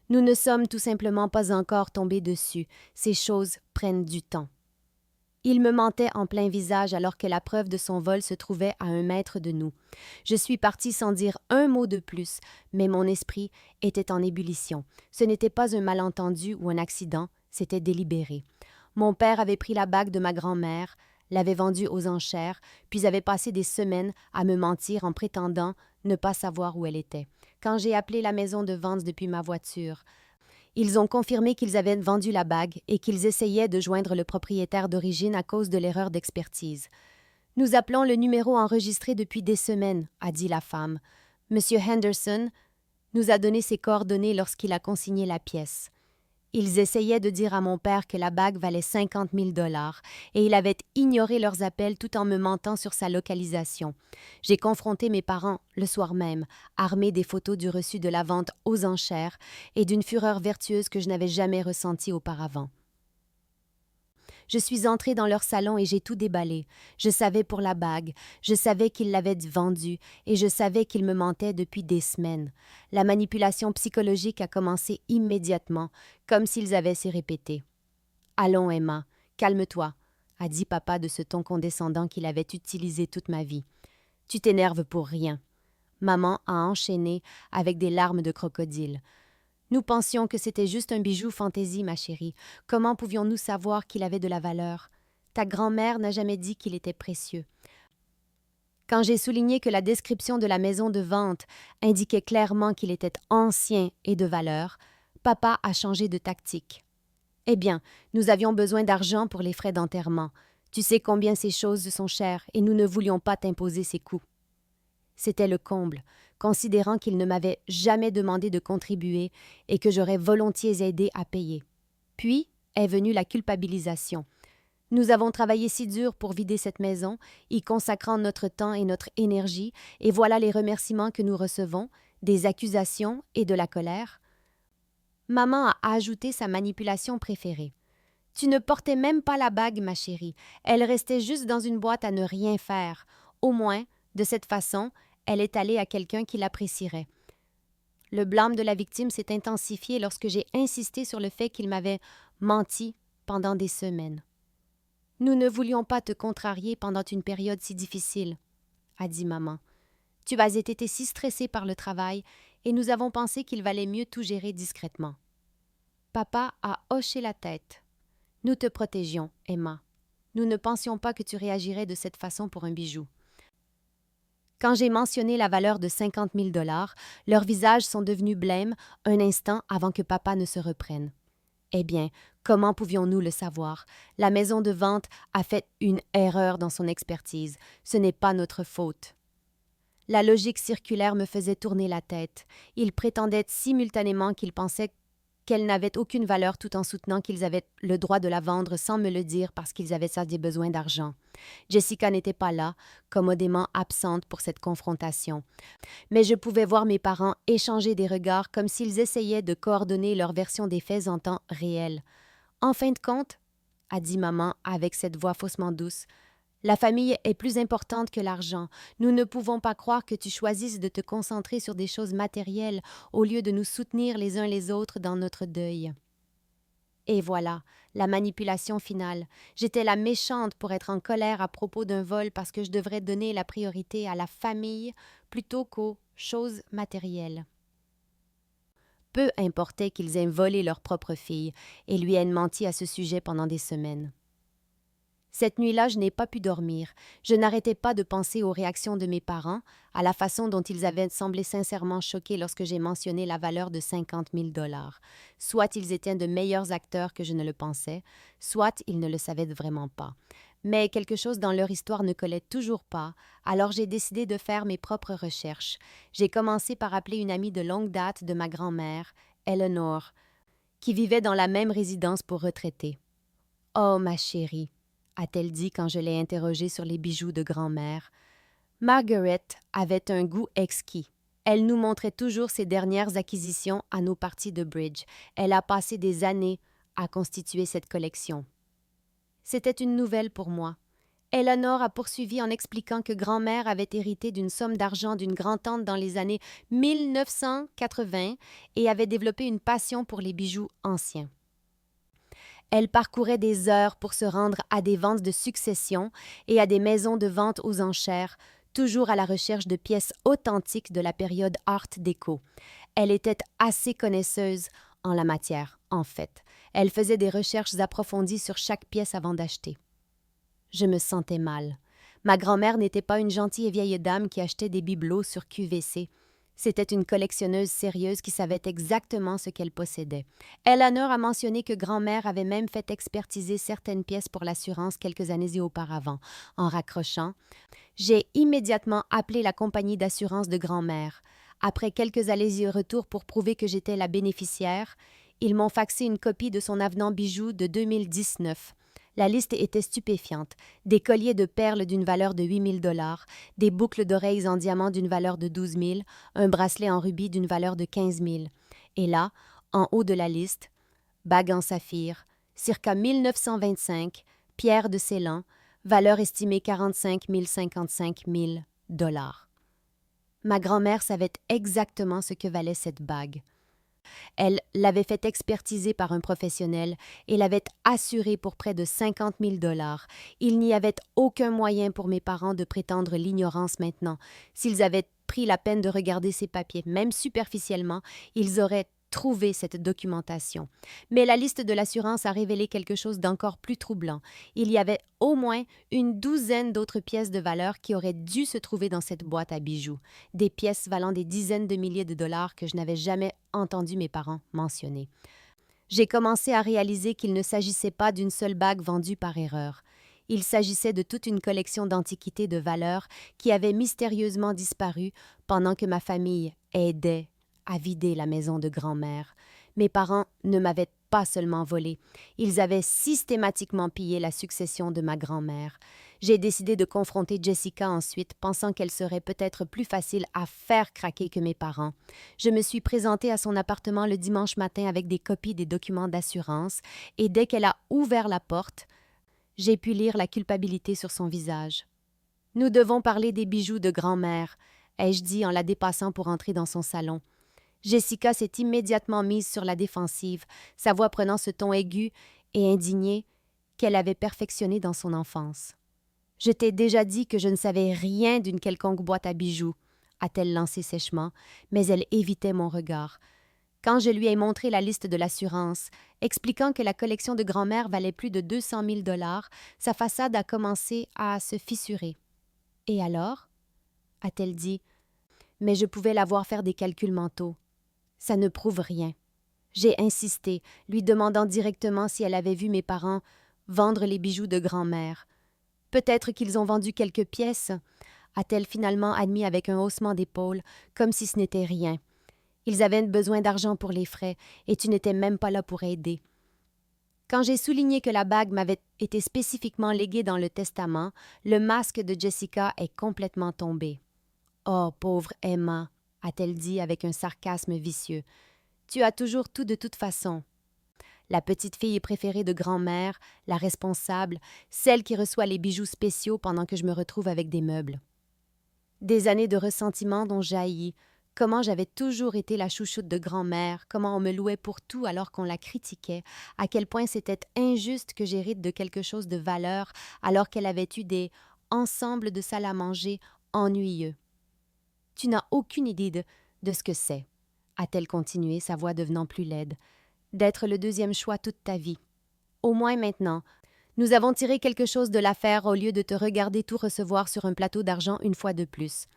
nous ne sommes tout simplement pas encore tombés dessus. Ces choses prennent du temps. Il me mentait en plein visage alors que la preuve de son vol se trouvait à 1 mètre de nous. Je suis partie sans dire un mot de plus, mais mon esprit était en ébullition. Ce n'était pas un malentendu ou un accident, c'était délibéré. Mon père avait pris la bague de ma grand-mère, l'avait vendue aux enchères, puis avait passé des semaines à me mentir en prétendant ne pas savoir où elle était. Quand j'ai appelé la maison de vente depuis ma voiture, ils ont confirmé qu'ils avaient vendu la bague et qu'ils essayaient de joindre le propriétaire d'origine à cause de l'erreur d'expertise. Nous appelons le numéro enregistré depuis des semaines, a dit la femme. Monsieur Henderson nous a donné ses coordonnées lorsqu'il a consigné la pièce. Ils essayaient de dire à mon père que la bague valait 50 000 $ et il avait ignoré leurs appels tout en me mentant sur sa localisation. J'ai confronté mes parents le soir même, armés des photos du reçu de la vente aux enchères et d'une fureur vertueuse que je n'avais jamais ressentie auparavant. Je suis entrée dans leur salon et j'ai tout déballé. Je savais pour la bague, je savais qu'ils l'avaient vendue et je savais qu'ils me mentaient depuis des semaines. La manipulation psychologique a commencé immédiatement, comme s'ils avaient s'y répété. « Allons, Emma, calme-toi », a dit papa de ce ton condescendant qu'il avait utilisé toute ma vie. « Tu t'énerves pour rien. » Maman a enchaîné avec des larmes de crocodile. Nous pensions que c'était juste un bijou fantaisie, ma chérie. Comment pouvions-nous savoir qu'il avait de la valeur? Ta grand-mère n'a jamais dit qu'il était précieux. Quand j'ai souligné que la description de la maison de vente indiquait clairement qu'il était ancien et de valeur, papa a changé de tactique. Eh bien, nous avions besoin d'argent pour les frais d'enterrement. Tu sais combien ces choses sont chères et nous ne voulions pas t'imposer ces coûts. C'était le comble, considérant qu'il ne m'avait jamais demandé de contribuer et que j'aurais volontiers aidé à payer. Puis est venue la culpabilisation. Nous avons travaillé si dur pour vider cette maison, y consacrant notre temps et notre énergie, et voilà les remerciements que nous recevons, des accusations et de la colère. Maman a ajouté sa manipulation préférée. « Tu ne portais même pas la bague, ma chérie. Elle restait juste dans une boîte à ne rien faire. Au moins, de cette façon, elle est allée à quelqu'un qui l'apprécierait. » Le blâme de la victime s'est intensifié lorsque j'ai insisté sur le fait qu'il m'avait menti pendant des semaines. « Nous ne voulions pas te contrarier pendant une période si difficile, » a dit maman. « Tu as été si stressée par le travail et nous avons pensé qu'il valait mieux tout gérer discrètement. » Papa a hoché la tête. « Nous te protégions, Emma. Nous ne pensions pas que tu réagirais de cette façon pour un bijou. » Quand j'ai mentionné la valeur de 50 000 $, leurs visages sont devenus blêmes un instant avant que papa ne se reprenne. Eh bien, comment pouvions-nous le savoir? La maison de vente a fait une erreur dans son expertise. Ce n'est pas notre faute. La logique circulaire me faisait tourner la tête. Ils prétendaient simultanément qu'ils pensaient qu'elle n'avait aucune valeur tout en soutenant qu'ils avaient le droit de la vendre sans me le dire parce qu'ils avaient ça des besoins d'argent. Jessica n'était pas là, commodément absente pour cette confrontation. Mais je pouvais voir mes parents échanger des regards comme s'ils essayaient de coordonner leur version des faits en temps réel. « En fin de compte, » a dit maman avec cette voix faussement douce, « la famille est plus importante que l'argent. Nous ne pouvons pas croire que tu choisisses de te concentrer sur des choses matérielles au lieu de nous soutenir les uns les autres dans notre deuil. » Et voilà, la manipulation finale. J'étais la méchante pour être en colère à propos d'un vol parce que je devrais donner la priorité à la famille plutôt qu'aux choses matérielles. Peu importait qu'ils aient volé leur propre fille et lui aient menti à ce sujet pendant des semaines. Cette nuit-là, je n'ai pas pu dormir. Je n'arrêtais pas de penser aux réactions de mes parents, à la façon dont ils avaient semblé sincèrement choqués lorsque j'ai mentionné la valeur de 50 000 $. Soit ils étaient de meilleurs acteurs que je ne le pensais, soit ils ne le savaient vraiment pas. Mais quelque chose dans leur histoire ne collait toujours pas, alors j'ai décidé de faire mes propres recherches. J'ai commencé par appeler une amie de longue date de ma grand-mère, Eleanor, qui vivait dans la même résidence pour retraités. « Oh, ma chérie !» a-t-elle dit quand je l'ai interrogée sur les bijoux de grand-mère. Margaret avait un goût exquis. Elle nous montrait toujours ses dernières acquisitions à nos parties de bridge. Elle a passé des années à constituer cette collection. C'était une nouvelle pour moi. Eleanor a poursuivi en expliquant que grand-mère avait hérité d'une somme d'argent d'une grand-tante dans les années 1980 et avait développé une passion pour les bijoux anciens. Elle parcourait des heures pour se rendre à des ventes de succession et à des maisons de vente aux enchères, toujours à la recherche de pièces authentiques de la période Art déco. Elle était assez connaisseuse en la matière, en fait. Elle faisait des recherches approfondies sur chaque pièce avant d'acheter. Je me sentais mal. Ma grand-mère n'était pas une gentille vieille dame qui achetait des bibelots sur QVC. C'était une collectionneuse sérieuse qui savait exactement ce qu'elle possédait. Eleanor a mentionné que grand-mère avait même fait expertiser certaines pièces pour l'assurance quelques années auparavant. En raccrochant, j'ai immédiatement appelé la compagnie d'assurance de grand-mère. Après quelques allers et retours pour prouver que j'étais la bénéficiaire, ils m'ont faxé une copie de son avenant bijoux de 2019. La liste était stupéfiante. Des colliers de perles d'une valeur de 8 000 $, des boucles d'oreilles en diamant d'une valeur de 12 000, un bracelet en rubis d'une valeur de 15 000. Et là, en haut de la liste, bague en saphir, circa 1925, pierre de Ceylan, valeur estimée 45 055 000 $. Ma grand-mère savait exactement ce que valait cette bague. Elle l'avait fait expertiser par un professionnel et l'avait assurée pour près de 50 000 $. Il n'y avait aucun moyen pour mes parents de prétendre l'ignorance maintenant. S'ils avaient pris la peine de regarder ces papiers, même superficiellement, ils auraient trouvé cette documentation. Mais la liste de l'assurance a révélé quelque chose d'encore plus troublant. Il y avait au moins une douzaine d'autres pièces de valeur qui auraient dû se trouver dans cette boîte à bijoux, des pièces valant des dizaines de milliers de dollars que je n'avais jamais entendu mes parents mentionner. J'ai commencé à réaliser qu'il ne s'agissait pas d'une seule bague vendue par erreur. Il s'agissait de toute une collection d'antiquités de valeur qui avaient mystérieusement disparu pendant que ma famille aidait à vider la maison de grand-mère. Mes parents ne m'avaient pas seulement volé, ils avaient systématiquement pillé la succession de ma grand-mère. J'ai décidé de confronter Jessica ensuite, pensant qu'elle serait peut-être plus facile à faire craquer que mes parents. Je me suis présentée à son appartement le dimanche matin avec des copies des documents d'assurance, et dès qu'elle a ouvert la porte, j'ai pu lire la culpabilité sur son visage. « Nous devons parler des bijoux de grand-mère », ai-je dit en la dépassant pour entrer dans son salon. Jessica s'est immédiatement mise sur la défensive, sa voix prenant ce ton aigu et indigné qu'elle avait perfectionné dans son enfance. « Je t'ai déjà dit que je ne savais rien d'une quelconque boîte à bijoux, » a-t-elle lancé sèchement, mais elle évitait mon regard. Quand je lui ai montré la liste de l'assurance, expliquant que la collection de grand-mère valait plus de 200 000 $, sa façade a commencé à se fissurer. « Et alors ?» a-t-elle dit. Mais je pouvais la voir faire des calculs mentaux. Ça ne prouve rien. J'ai insisté, lui demandant directement si elle avait vu mes parents vendre les bijoux de grand-mère. Peut-être qu'ils ont vendu quelques pièces, a-t-elle finalement admis avec un haussement d'épaules, comme si ce n'était rien. Ils avaient besoin d'argent pour les frais, et tu n'étais même pas là pour aider. Quand j'ai souligné que la bague m'avait été spécifiquement léguée dans le testament, le masque de Jessica est complètement tombé. « Oh, pauvre Emma !» a-t-elle dit avec un sarcasme vicieux. « Tu as toujours tout de toute façon. » La petite fille préférée de grand-mère, la responsable, celle qui reçoit les bijoux spéciaux pendant que je me retrouve avec des meubles. Des années de ressentiment dont jaillit, comment j'avais toujours été la chouchoute de grand-mère, comment on me louait pour tout alors qu'on la critiquait, à quel point c'était injuste que j'hérite de quelque chose de valeur alors qu'elle avait eu des ensembles de salle à manger ennuyeux. « Tu n'as aucune idée de ce que c'est, » a-t-elle continué, sa voix devenant plus laide, « d'être le deuxième choix toute ta vie. Au moins maintenant, nous avons tiré quelque chose de l'affaire au lieu de te regarder tout recevoir sur un plateau d'argent une fois de plus.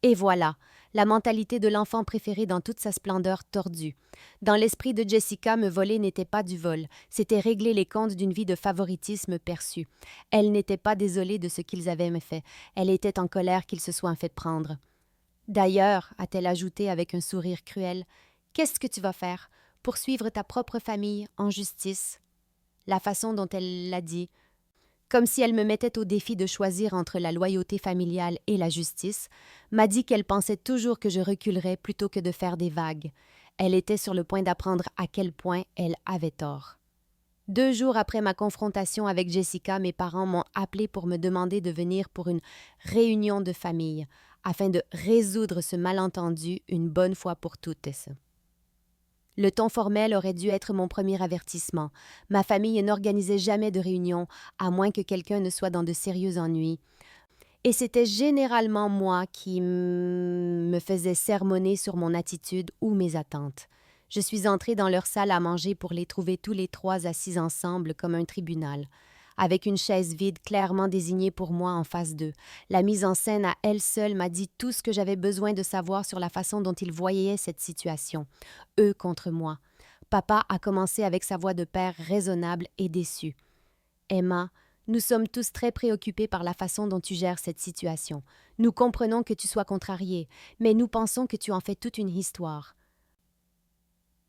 Et voilà, la mentalité de l'enfant préféré dans toute sa splendeur tordue. Dans l'esprit de Jessica, me voler n'était pas du vol, c'était régler les comptes d'une vie de favoritisme perçu. Elle n'était pas désolée de ce qu'ils avaient fait, elle était en colère qu'ils se soient fait prendre. D'ailleurs, a-t-elle ajouté avec un sourire cruel, qu'est-ce que tu vas faire? Poursuivre ta propre famille en justice? La façon dont elle l'a dit, comme si elle me mettait au défi de choisir entre la loyauté familiale et la justice, m'a dit qu'elle pensait toujours que je reculerais plutôt que de faire des vagues. Elle était sur le point d'apprendre à quel point elle avait tort. 2 jours après ma confrontation avec Jessica, mes parents m'ont appelé pour me demander de venir pour une réunion de famille, afin de résoudre ce malentendu une bonne fois pour toutes. Le ton formel aurait dû être mon premier avertissement. Ma famille n'organisait jamais de réunion, à moins que quelqu'un ne soit dans de sérieux ennuis. Et c'était généralement moi qui me faisais sermonner sur mon attitude ou mes attentes. Je suis entrée dans leur salle à manger pour les trouver tous les 3 assis ensemble comme un tribunal. avec une chaise vide clairement désignée pour moi en face d'eux. La mise en scène à elle seule m'a dit tout ce que j'avais besoin de savoir sur la façon dont ils voyaient cette situation. Eux contre moi. Papa a commencé avec sa voix de père raisonnable et déçu. Emma, nous sommes tous très préoccupés par la façon dont tu gères cette situation. Nous comprenons que tu sois contrariée, mais nous pensons que tu en fais toute une histoire.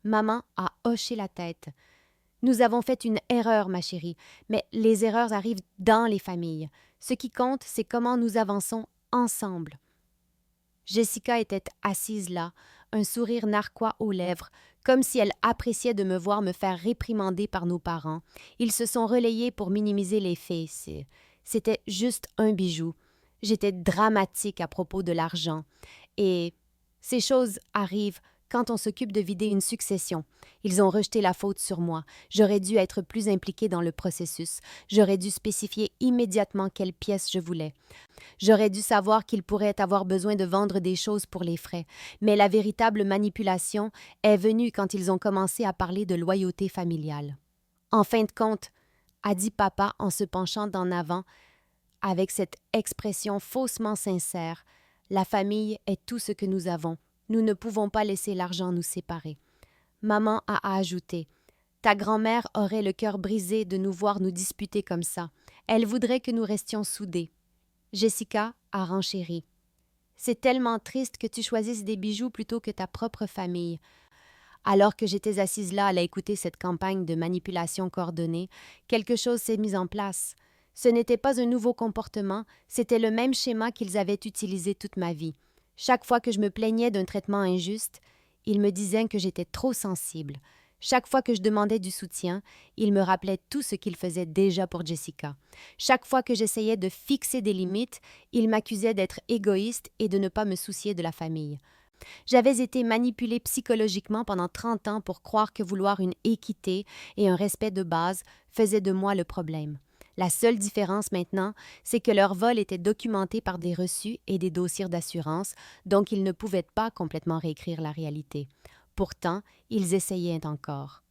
Maman a hoché la tête. Nous avons fait une erreur, ma chérie, mais les erreurs arrivent dans les familles. Ce qui compte, c'est comment nous avançons ensemble. Jessica était assise là, un sourire narquois aux lèvres, comme si elle appréciait de me voir me faire réprimander par nos parents. Ils se sont relayés pour minimiser les faits. C'était juste un bijou. J'étais dramatique à propos de l'argent. Et ces choses arrivent quand on s'occupe de vider une succession. Ils ont rejeté la faute sur moi. J'aurais dû être plus impliquée dans le processus. J'aurais dû spécifier immédiatement quelle pièce je voulais. J'aurais dû savoir qu'ils pourraient avoir besoin de vendre des choses pour les frais. Mais la véritable manipulation est venue quand ils ont commencé à parler de loyauté familiale. En fin de compte, a dit papa en se penchant d'en avant, avec cette expression faussement sincère, la famille est tout ce que nous avons. Nous ne pouvons pas laisser l'argent nous séparer. Maman a ajouté « Ta grand-mère aurait le cœur brisé de nous voir nous disputer comme ça. Elle voudrait que nous restions soudés. » Jessica a renchéri. « C'est tellement triste que tu choisisses des bijoux plutôt que ta propre famille. » Alors que j'étais assise là à écouter cette campagne de manipulation coordonnée, quelque chose s'est mis en place. Ce n'était pas un nouveau comportement, c'était le même schéma qu'ils avaient utilisé toute ma vie. Chaque fois que je me plaignais d'un traitement injuste, ils me disaient que j'étais trop sensible. Chaque fois que je demandais du soutien, ils me rappelaient tout ce qu'ils faisaient déjà pour Jessica. Chaque fois que j'essayais de fixer des limites, ils m'accusaient d'être égoïste et de ne pas me soucier de la famille. J'avais été manipulée psychologiquement pendant 30 ans pour croire que vouloir une équité et un respect de base faisait de moi le problème. La seule différence maintenant, c'est que leur vol était documenté par des reçus et des dossiers d'assurance, donc ils ne pouvaient pas complètement réécrire la réalité. Pourtant, ils essayaient encore.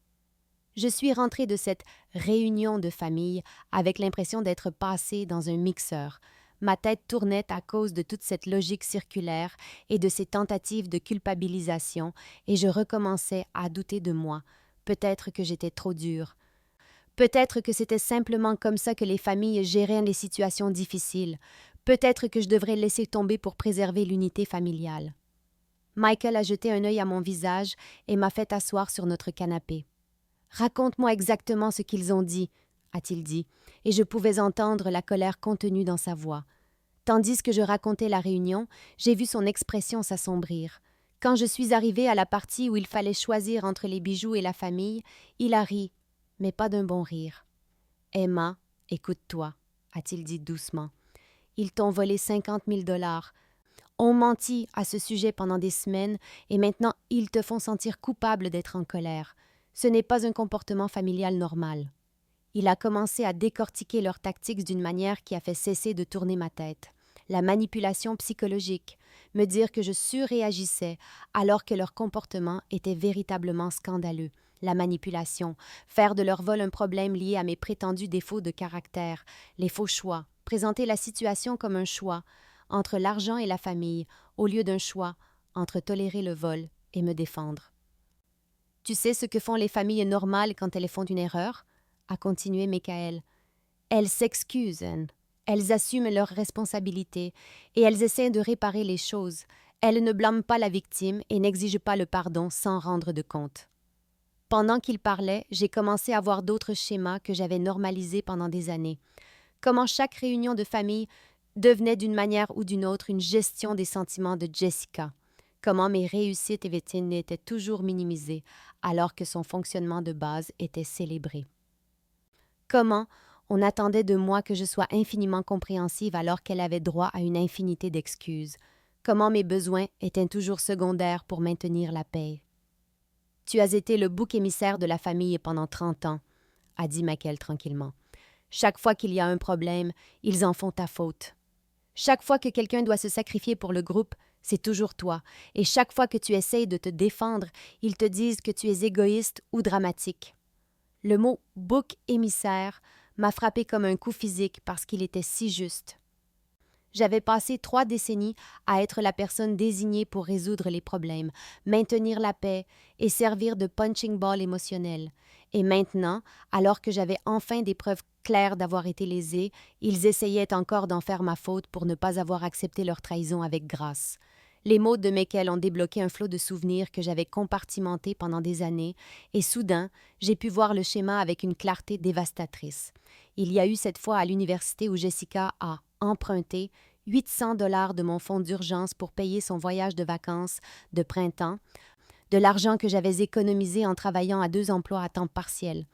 Je suis rentrée de cette réunion de famille avec l'impression d'être passée dans un mixeur. Ma tête tournait à cause de toute cette logique circulaire et de ces tentatives de culpabilisation, et je recommençais à douter de moi. Peut-être que j'étais trop dure. Peut-être que c'était simplement comme ça que les familles géraient les situations difficiles. Peut-être que je devrais laisser tomber pour préserver l'unité familiale. Michael a jeté un œil à mon visage et m'a fait asseoir sur notre canapé. « Raconte-moi exactement ce qu'ils ont dit, » a-t-il dit, et je pouvais entendre la colère contenue dans sa voix. Tandis que je racontais la réunion, j'ai vu son expression s'assombrir. Quand je suis arrivée à la partie où il fallait choisir entre les bijoux et la famille, il a ri, mais pas d'un bon rire. « Emma, écoute-toi, » a-t-il dit doucement. « Ils t'ont volé 50 000 $. On mentit à ce sujet pendant des semaines et maintenant ils te font sentir coupable d'être en colère. Ce n'est pas un comportement familial normal. » Il a commencé à décortiquer leurs tactiques d'une manière qui a fait cesser de tourner ma tête. La manipulation psychologique, me dire que je surréagissais alors que leur comportement était véritablement scandaleux. La manipulation, faire de leur vol un problème lié à mes prétendus défauts de caractère, les faux choix, présenter la situation comme un choix entre l'argent et la famille, au lieu d'un choix entre tolérer le vol et me défendre. « Tu sais ce que font les familles normales quand elles font une erreur ?» a continué Michael. « Elles s'excusent, elles assument leurs responsabilités et elles essaient de réparer les choses. Elles ne blâment pas la victime et n'exigent pas le pardon sans rendre de compte. » Pendant qu'il parlait, j'ai commencé à voir d'autres schémas que j'avais normalisés pendant des années. Comment chaque réunion de famille devenait d'une manière ou d'une autre une gestion des sentiments de Jessica. Comment mes réussites étaient toujours minimisées alors que son fonctionnement de base était célébré. Comment on attendait de moi que je sois infiniment compréhensive alors qu'elle avait droit à une infinité d'excuses. Comment mes besoins étaient toujours secondaires pour maintenir la paix. « Tu as été le bouc émissaire de la famille pendant 30 ans, » a dit Michael tranquillement. « Chaque fois qu'il y a un problème, ils en font ta faute. Chaque fois que quelqu'un doit se sacrifier pour le groupe, c'est toujours toi. Et chaque fois que tu essayes de te défendre, ils te disent que tu es égoïste ou dramatique. » Le mot « bouc émissaire » m'a frappé comme un coup physique parce qu'il était si juste. J'avais passé 3 décennies à être la personne désignée pour résoudre les problèmes, maintenir la paix et servir de punching ball émotionnel. Et maintenant, alors que j'avais enfin des preuves claires d'avoir été lésée, ils essayaient encore d'en faire ma faute pour ne pas avoir accepté leur trahison avec grâce. Les mots de Michael ont débloqué un flot de souvenirs que j'avais compartimentés pendant des années, et soudain, j'ai pu voir le schéma avec une clarté dévastatrice. Il y a eu cette fois à l'université où Jessica a emprunté 800 $ de mon fonds d'urgence pour payer son voyage de vacances de printemps, de l'argent que j'avais économisé en travaillant à 2 emplois à temps partiel.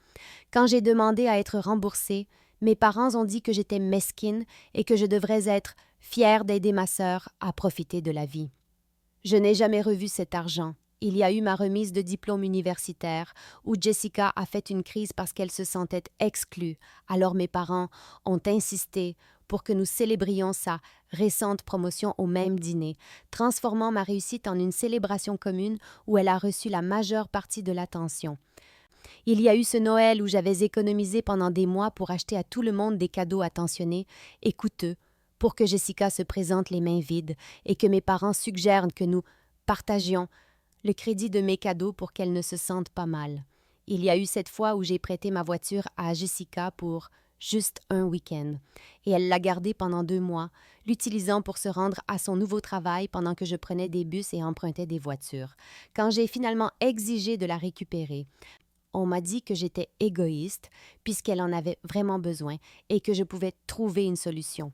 Quand j'ai demandé à être remboursée, mes parents ont dit que j'étais mesquine et que je devrais être fière d'aider ma sœur à profiter de la vie. Je n'ai jamais revu cet argent. Il y a eu ma remise de diplôme universitaire, où Jessica a fait une crise parce qu'elle se sentait exclue. Alors mes parents ont insisté pour que nous célébrions sa récente promotion au même dîner, transformant ma réussite en une célébration commune où elle a reçu la majeure partie de l'attention. Il y a eu ce Noël où j'avais économisé pendant des mois pour acheter à tout le monde des cadeaux attentionnés et coûteux, pour que Jessica se présente les mains vides et que mes parents suggèrent que nous partagions le crédit de mes cadeaux pour qu'elle ne se sente pas mal. Il y a eu cette fois où j'ai prêté ma voiture à Jessica pour juste un week-end, et elle l'a gardée pendant 2 mois, l'utilisant pour se rendre à son nouveau travail pendant que je prenais des bus et empruntais des voitures. Quand j'ai finalement exigé de la récupérer, on m'a dit que j'étais égoïste puisqu'elle en avait vraiment besoin et que je pouvais trouver une solution.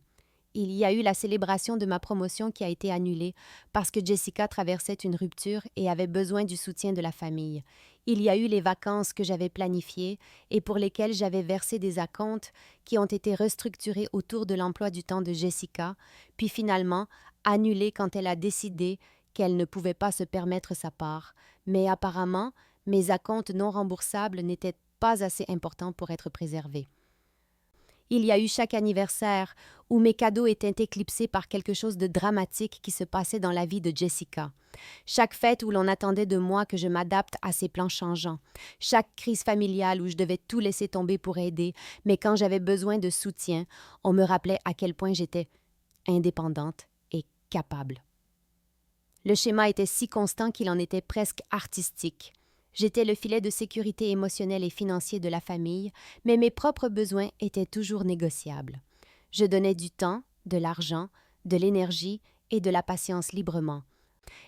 Il y a eu la célébration de ma promotion qui a été annulée parce que Jessica traversait une rupture et avait besoin du soutien de la famille. Il y a eu les vacances que j'avais planifiées et pour lesquelles j'avais versé des acomptes qui ont été restructurés autour de l'emploi du temps de Jessica, puis finalement annulés quand elle a décidé qu'elle ne pouvait pas se permettre sa part. Mais apparemment, mes acomptes non remboursables n'étaient pas assez importants pour être préservés. Il y a eu chaque anniversaire où mes cadeaux étaient éclipsés par quelque chose de dramatique qui se passait dans la vie de Jessica. Chaque fête où l'on attendait de moi que je m'adapte à ses plans changeants. Chaque crise familiale où je devais tout laisser tomber pour aider, mais quand j'avais besoin de soutien, on me rappelait à quel point j'étais indépendante et capable. Le schéma était si constant qu'il en était presque artistique. J'étais le filet de sécurité émotionnelle et financier de la famille, mais mes propres besoins étaient toujours négociables. Je donnais du temps, de l'argent, de l'énergie et de la patience librement.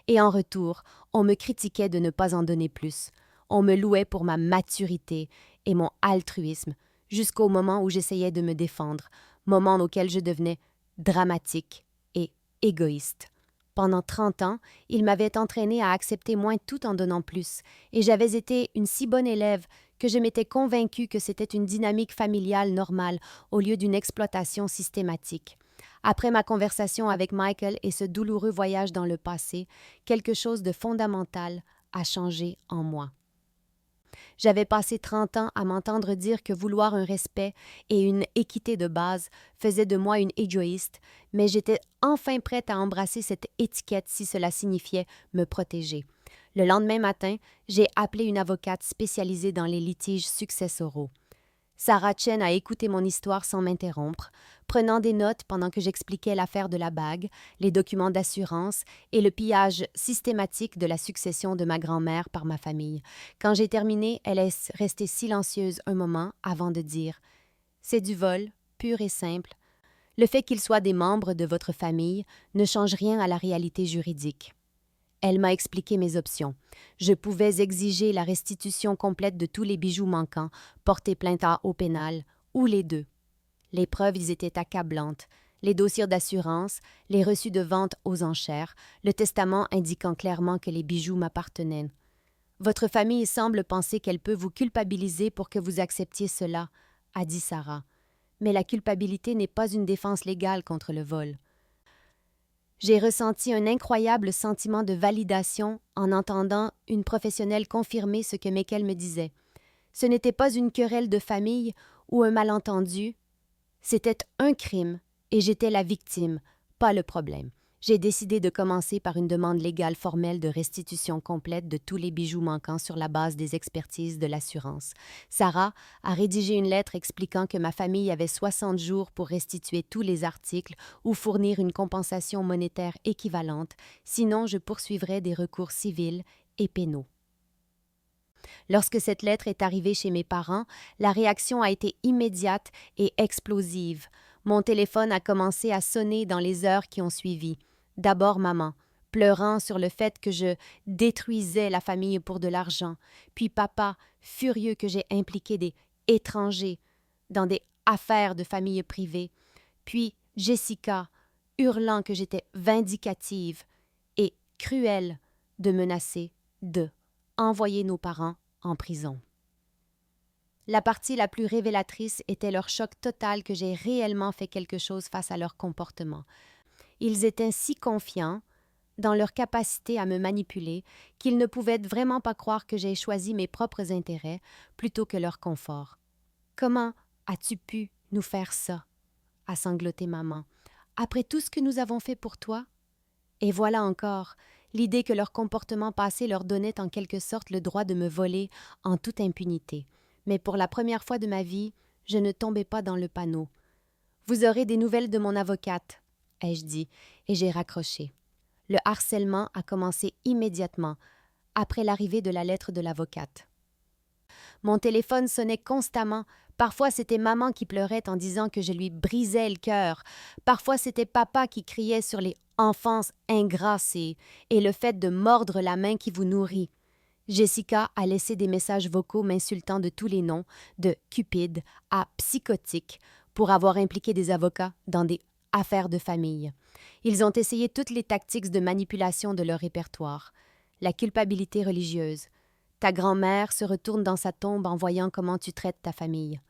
Et en retour, on me critiquait de ne pas en donner plus. On me louait pour ma maturité et mon altruisme, jusqu'au moment où j'essayais de me défendre, moment auquel je devenais dramatique et égoïste. Pendant 30 ans, il m'avait entraînée à accepter moins tout en donnant plus, et j'avais été une si bonne élève que je m'étais convaincue que c'était une dynamique familiale normale au lieu d'une exploitation systématique. Après ma conversation avec Michael et ce douloureux voyage dans le passé, quelque chose de fondamental a changé en moi. J'avais passé 30 ans à m'entendre dire que vouloir un respect et une équité de base faisait de moi une égoïste, mais j'étais enfin prête à embrasser cette étiquette si cela signifiait me protéger. Le lendemain matin, j'ai appelé une avocate spécialisée dans les litiges successoraux. Sarah Chen a écouté mon histoire sans m'interrompre, prenant des notes pendant que j'expliquais l'affaire de la bague, les documents d'assurance et le pillage systématique de la succession de ma grand-mère par ma famille. Quand j'ai terminé, elle est restée silencieuse un moment avant de dire « C'est du vol, pur et simple. Le fait qu'ils soient des membres de votre famille ne change rien à la réalité juridique. » Elle m'a expliqué mes options. Je pouvais exiger la restitution complète de tous les bijoux manquants, porter plainte au pénal, ou les deux. Les preuves étaient accablantes. Les dossiers d'assurance, les reçus de vente aux enchères, le testament indiquant clairement que les bijoux m'appartenaient. Votre famille semble penser qu'elle peut vous culpabiliser pour que vous acceptiez cela, a dit Sarah. Mais la culpabilité n'est pas une défense légale contre le vol. J'ai ressenti un incroyable sentiment de validation en entendant une professionnelle confirmer ce que Michael me disait. Ce n'était pas une querelle de famille ou un malentendu, c'était un crime et j'étais la victime, pas le problème. J'ai décidé de commencer par une demande légale formelle de restitution complète de tous les bijoux manquants sur la base des expertises de l'assurance. Sarah a rédigé une lettre expliquant que ma famille avait 60 jours pour restituer tous les articles ou fournir une compensation monétaire équivalente, sinon je poursuivrais des recours civils et pénaux. Lorsque cette lettre est arrivée chez mes parents, la réaction a été immédiate et explosive. Mon téléphone a commencé à sonner dans les heures qui ont suivi. D'abord maman, pleurant sur le fait que je détruisais la famille pour de l'argent, puis papa, furieux que j'ai impliqué des étrangers dans des affaires de famille privée, puis Jessica, hurlant que j'étais vindicative et cruelle de menacer de envoyer nos parents en prison. La partie la plus révélatrice était leur choc total que j'ai réellement fait quelque chose face à leur comportement. Ils étaient si confiants dans leur capacité à me manipuler qu'ils ne pouvaient vraiment pas croire que j'ai choisi mes propres intérêts plutôt que leur confort. « Comment as-tu pu nous faire ça ?» a sangloté maman. « Après tout ce que nous avons fait pour toi? » Et voilà encore, l'idée que leur comportement passé leur donnait en quelque sorte le droit de me voler en toute impunité. Mais pour la première fois de ma vie, je ne tombais pas dans le panneau. « Vous aurez des nouvelles de mon avocate », ai-je dit, et j'ai raccroché. Le harcèlement a commencé immédiatement, après l'arrivée de la lettre de l'avocate. Mon téléphone sonnait constamment. Parfois, c'était maman qui pleurait en disant que je lui brisais le cœur. Parfois, c'était papa qui criait sur les « enfances ingrats » et le fait de mordre la main qui vous nourrit. Jessica a laissé des messages vocaux m'insultant de tous les noms, de cupide à psychotique, pour avoir impliqué des avocats dans des affaires de famille. Ils ont essayé toutes les tactiques de manipulation de leur répertoire. La culpabilité religieuse. Ta grand-mère se retourne dans sa tombe en voyant comment tu traites ta famille.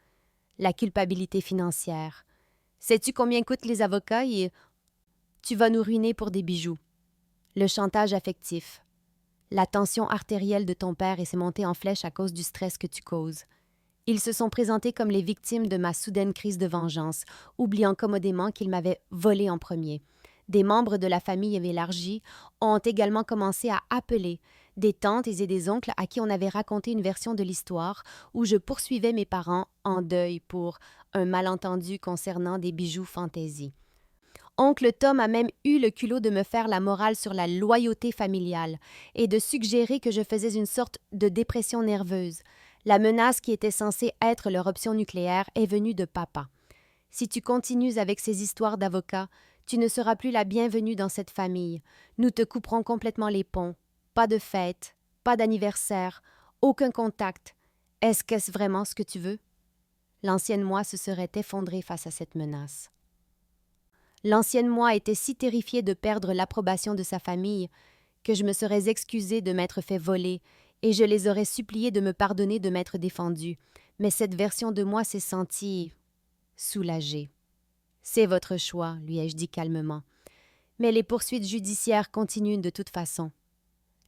La culpabilité financière. Sais-tu combien coûtent les avocats et tu vas nous ruiner pour des bijoux. Le chantage affectif. La tension artérielle de ton père s'est montée en flèche à cause du stress que tu causes. Ils se sont présentés comme les victimes de ma soudaine crise de vengeance, oubliant commodément qu'ils m'avaient volé en premier. Des membres de la famille élargie ont également commencé à appeler des tantes et des oncles à qui on avait raconté une version de l'histoire où je poursuivais mes parents en deuil pour un malentendu concernant des bijoux fantaisie. Oncle Tom a même eu le culot de me faire la morale sur la loyauté familiale et de suggérer que je faisais une sorte de dépression nerveuse. La menace qui était censée être leur option nucléaire est venue de papa. Si tu continues avec ces histoires d'avocats, tu ne seras plus la bienvenue dans cette famille. Nous te couperons complètement les ponts. Pas de fête, pas d'anniversaire, aucun contact. Est-ce vraiment ce que tu veux? L'ancienne moi se serait effondrée face à cette menace. L'ancienne moi était si terrifiée de perdre l'approbation de sa famille que je me serais excusée de m'être fait voler et je les aurais suppliés de me pardonner de m'être défendue. Mais cette version de moi s'est sentie soulagée. « C'est votre choix, » lui ai-je dit calmement. Mais les poursuites judiciaires continuent de toute façon.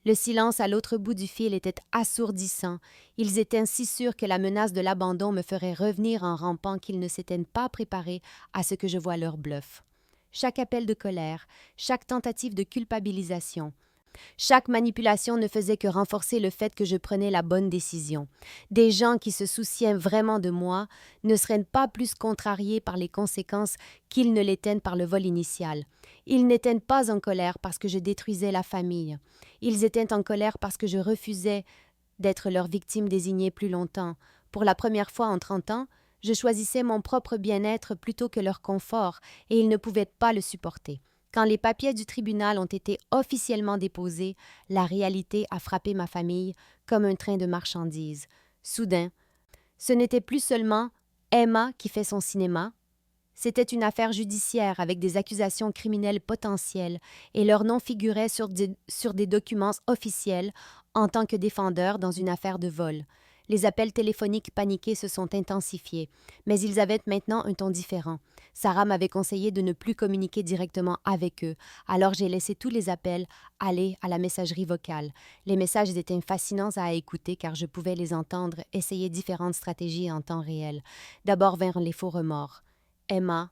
Le silence à l'autre bout du fil était assourdissant. Ils étaient si sûrs que la menace de l'abandon me ferait revenir en rampant qu'ils ne s'étaient pas préparés à ce que je vois leur bluff. Chaque appel de colère, chaque tentative de culpabilisation, chaque manipulation ne faisait que renforcer le fait que je prenais la bonne décision. Des gens qui se souciaient vraiment de moi ne seraient pas plus contrariés par les conséquences qu'ils ne l'étaient par le vol initial. Ils n'étaient pas en colère parce que je détruisais la famille. Ils étaient en colère parce que je refusais d'être leur victime désignée plus longtemps. Pour la première fois en 30 ans, je choisissais mon propre bien-être plutôt que leur confort, et ils ne pouvaient pas le supporter. Quand les papiers du tribunal ont été officiellement déposés, la réalité a frappé ma famille comme un train de marchandises. Soudain, ce n'était plus seulement Emma qui fait son cinéma, c'était une affaire judiciaire avec des accusations criminelles potentielles et leur nom figurait sur des documents officiels en tant que défendeur dans une affaire de vol. Les appels téléphoniques paniqués se sont intensifiés, mais ils avaient maintenant un ton différent. Sarah m'avait conseillé de ne plus communiquer directement avec eux, alors j'ai laissé tous les appels aller à la messagerie vocale. Les messages étaient fascinants à écouter car je pouvais les entendre essayer différentes stratégies en temps réel. D'abord vinrent les faux remords. « Emma,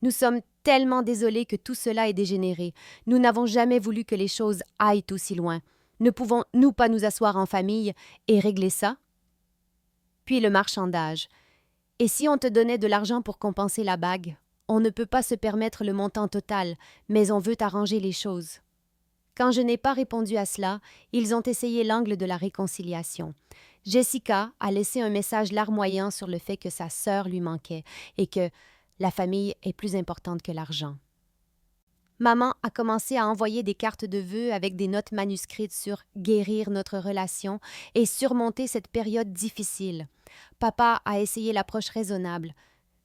Nous sommes tellement désolés que tout cela ait dégénéré. Nous n'avons jamais voulu que les choses aillent aussi loin. Ne pouvons-nous pas nous asseoir en famille et régler ça? Puis le marchandage. Et si on te donnait de l'argent pour compenser la bague? On ne peut pas se permettre le montant total, mais on veut arranger les choses. Quand je n'ai pas répondu à cela, ils ont essayé l'angle de la réconciliation. Jessica a laissé un message larmoyant sur le fait que sa sœur lui manquait et que la famille est plus importante que l'argent. Maman a commencé à envoyer des cartes de vœux avec des notes manuscrites sur guérir notre relation et surmonter cette période difficile. Papa a essayé l'approche raisonnable.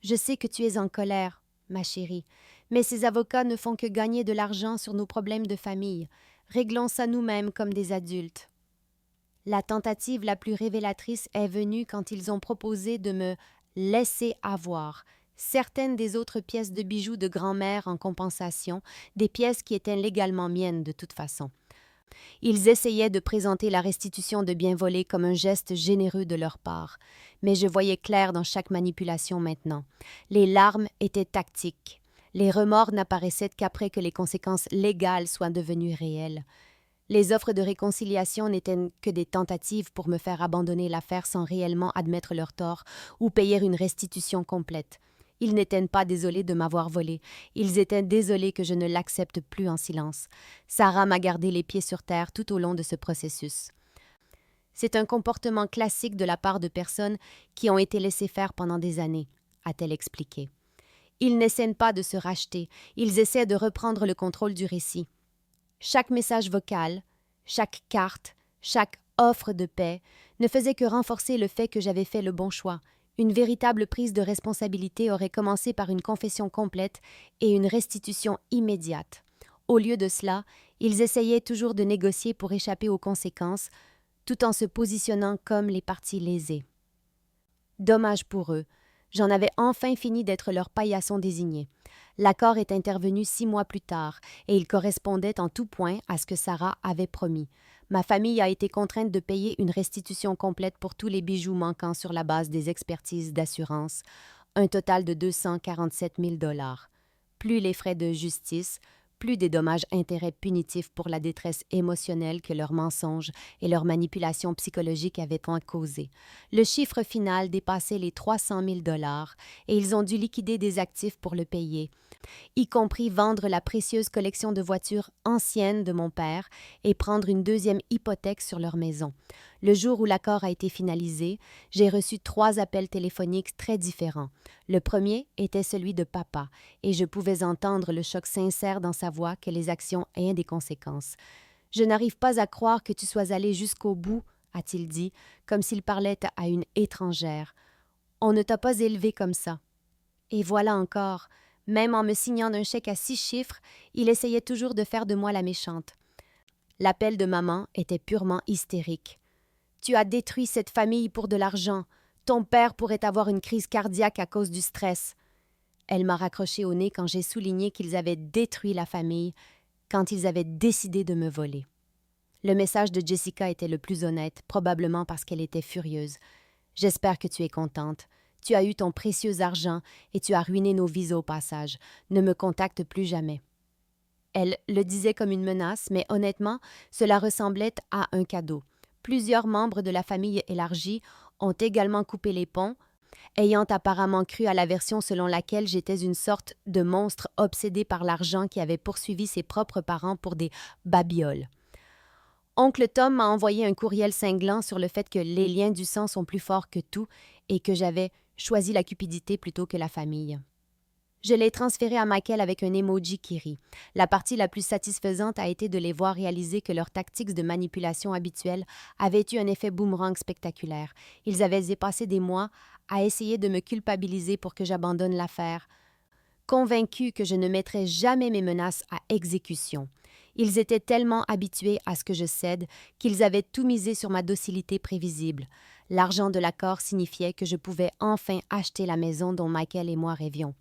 Je sais que tu es en colère, ma chérie, mais ces avocats ne font que gagner de l'argent sur nos problèmes de famille. Réglons ça nous-mêmes comme des adultes. La tentative la plus révélatrice est venue quand ils ont proposé de me laisser avoir certaines des autres pièces de bijoux de grand-mère en compensation, des pièces qui étaient légalement miennes de toute façon. Ils essayaient de présenter la restitution de biens volés comme un geste généreux de leur part, mais je voyais clair dans chaque manipulation maintenant. Les larmes étaient tactiques. Les remords n'apparaissaient qu'après que les conséquences légales soient devenues réelles. Les offres de réconciliation n'étaient que des tentatives pour me faire abandonner l'affaire sans réellement admettre leur tort ou payer une restitution complète. Ils n'étaient pas désolés de m'avoir volé. Ils étaient désolés que je ne l'accepte plus en silence. Sarah m'a gardé les pieds sur terre tout au long de ce processus. C'est un comportement classique de la part de personnes qui ont été laissées faire pendant des années, a-t-elle expliqué. Ils n'essaient pas de se racheter, ils essaient de reprendre le contrôle du récit. Chaque message vocal, chaque carte, chaque offre de paix ne faisait que renforcer le fait que j'avais fait le bon choix. Une véritable prise de responsabilité aurait commencé par une confession complète et une restitution immédiate. Au lieu de cela, ils essayaient toujours de négocier pour échapper aux conséquences, tout en se positionnant comme les parties lésées. Dommage pour eux. J'en avais enfin fini d'être leur paillasson désigné. L'accord est intervenu 6 mois plus tard, et il correspondait en tout point à ce que Sarah avait promis. Ma famille a été contrainte de payer une restitution complète pour tous les bijoux manquants sur la base des expertises d'assurance, un total de 247 000 $. Plus les frais de justice, plus des dommages-intérêts punitifs pour la détresse émotionnelle que leurs mensonges et leurs manipulations psychologiques avaient causé. Le chiffre final dépassait les 300 000 $ et ils ont dû liquider des actifs pour le payer, y compris vendre la précieuse collection de voitures anciennes de mon père et prendre une deuxième hypothèque sur leur maison. Le jour où l'accord a été finalisé, j'ai reçu 3 appels téléphoniques très différents. Le premier était celui de papa, et je pouvais entendre le choc sincère dans sa voix que les actions aient des conséquences. « Je n'arrive pas à croire que tu sois allé jusqu'au bout, » a-t-il dit, comme s'il parlait à une étrangère. « On ne t'a pas élevé comme ça. » Et voilà encore, même en me signant d'un chèque à 6 chiffres, il essayait toujours de faire de moi la méchante. L'appel de maman était purement hystérique. « Tu as détruit cette famille pour de l'argent. Ton père pourrait avoir une crise cardiaque à cause du stress. » Elle m'a raccroché au nez quand j'ai souligné qu'ils avaient détruit la famille, quand ils avaient décidé de me voler. Le message de Jessica était le plus honnête, probablement parce qu'elle était furieuse. « J'espère que tu es contente. Tu as eu ton précieux argent et tu as ruiné nos vies au passage. Ne me contacte plus jamais. » Elle le disait comme une menace, mais honnêtement, cela ressemblait à un cadeau. Plusieurs membres de la famille élargie ont également coupé les ponts, ayant apparemment cru à la version selon laquelle j'étais une sorte de monstre obsédé par l'argent qui avait poursuivi ses propres parents pour des babioles. Oncle Tom m'a envoyé un courriel cinglant sur le fait que les liens du sang sont plus forts que tout et que j'avais choisi la cupidité plutôt que la famille. Je l'ai transféré à Michael avec un emoji qui rit. La partie la plus satisfaisante a été de les voir réaliser que leurs tactiques de manipulation habituelles avaient eu un effet boomerang spectaculaire. Ils avaient passé des mois à essayer de me culpabiliser pour que j'abandonne l'affaire, convaincus que je ne mettrais jamais mes menaces à exécution. Ils étaient tellement habitués à ce que je cède qu'ils avaient tout misé sur ma docilité prévisible. L'argent de l'accord signifiait que je pouvais enfin acheter la maison dont Michael et moi rêvions.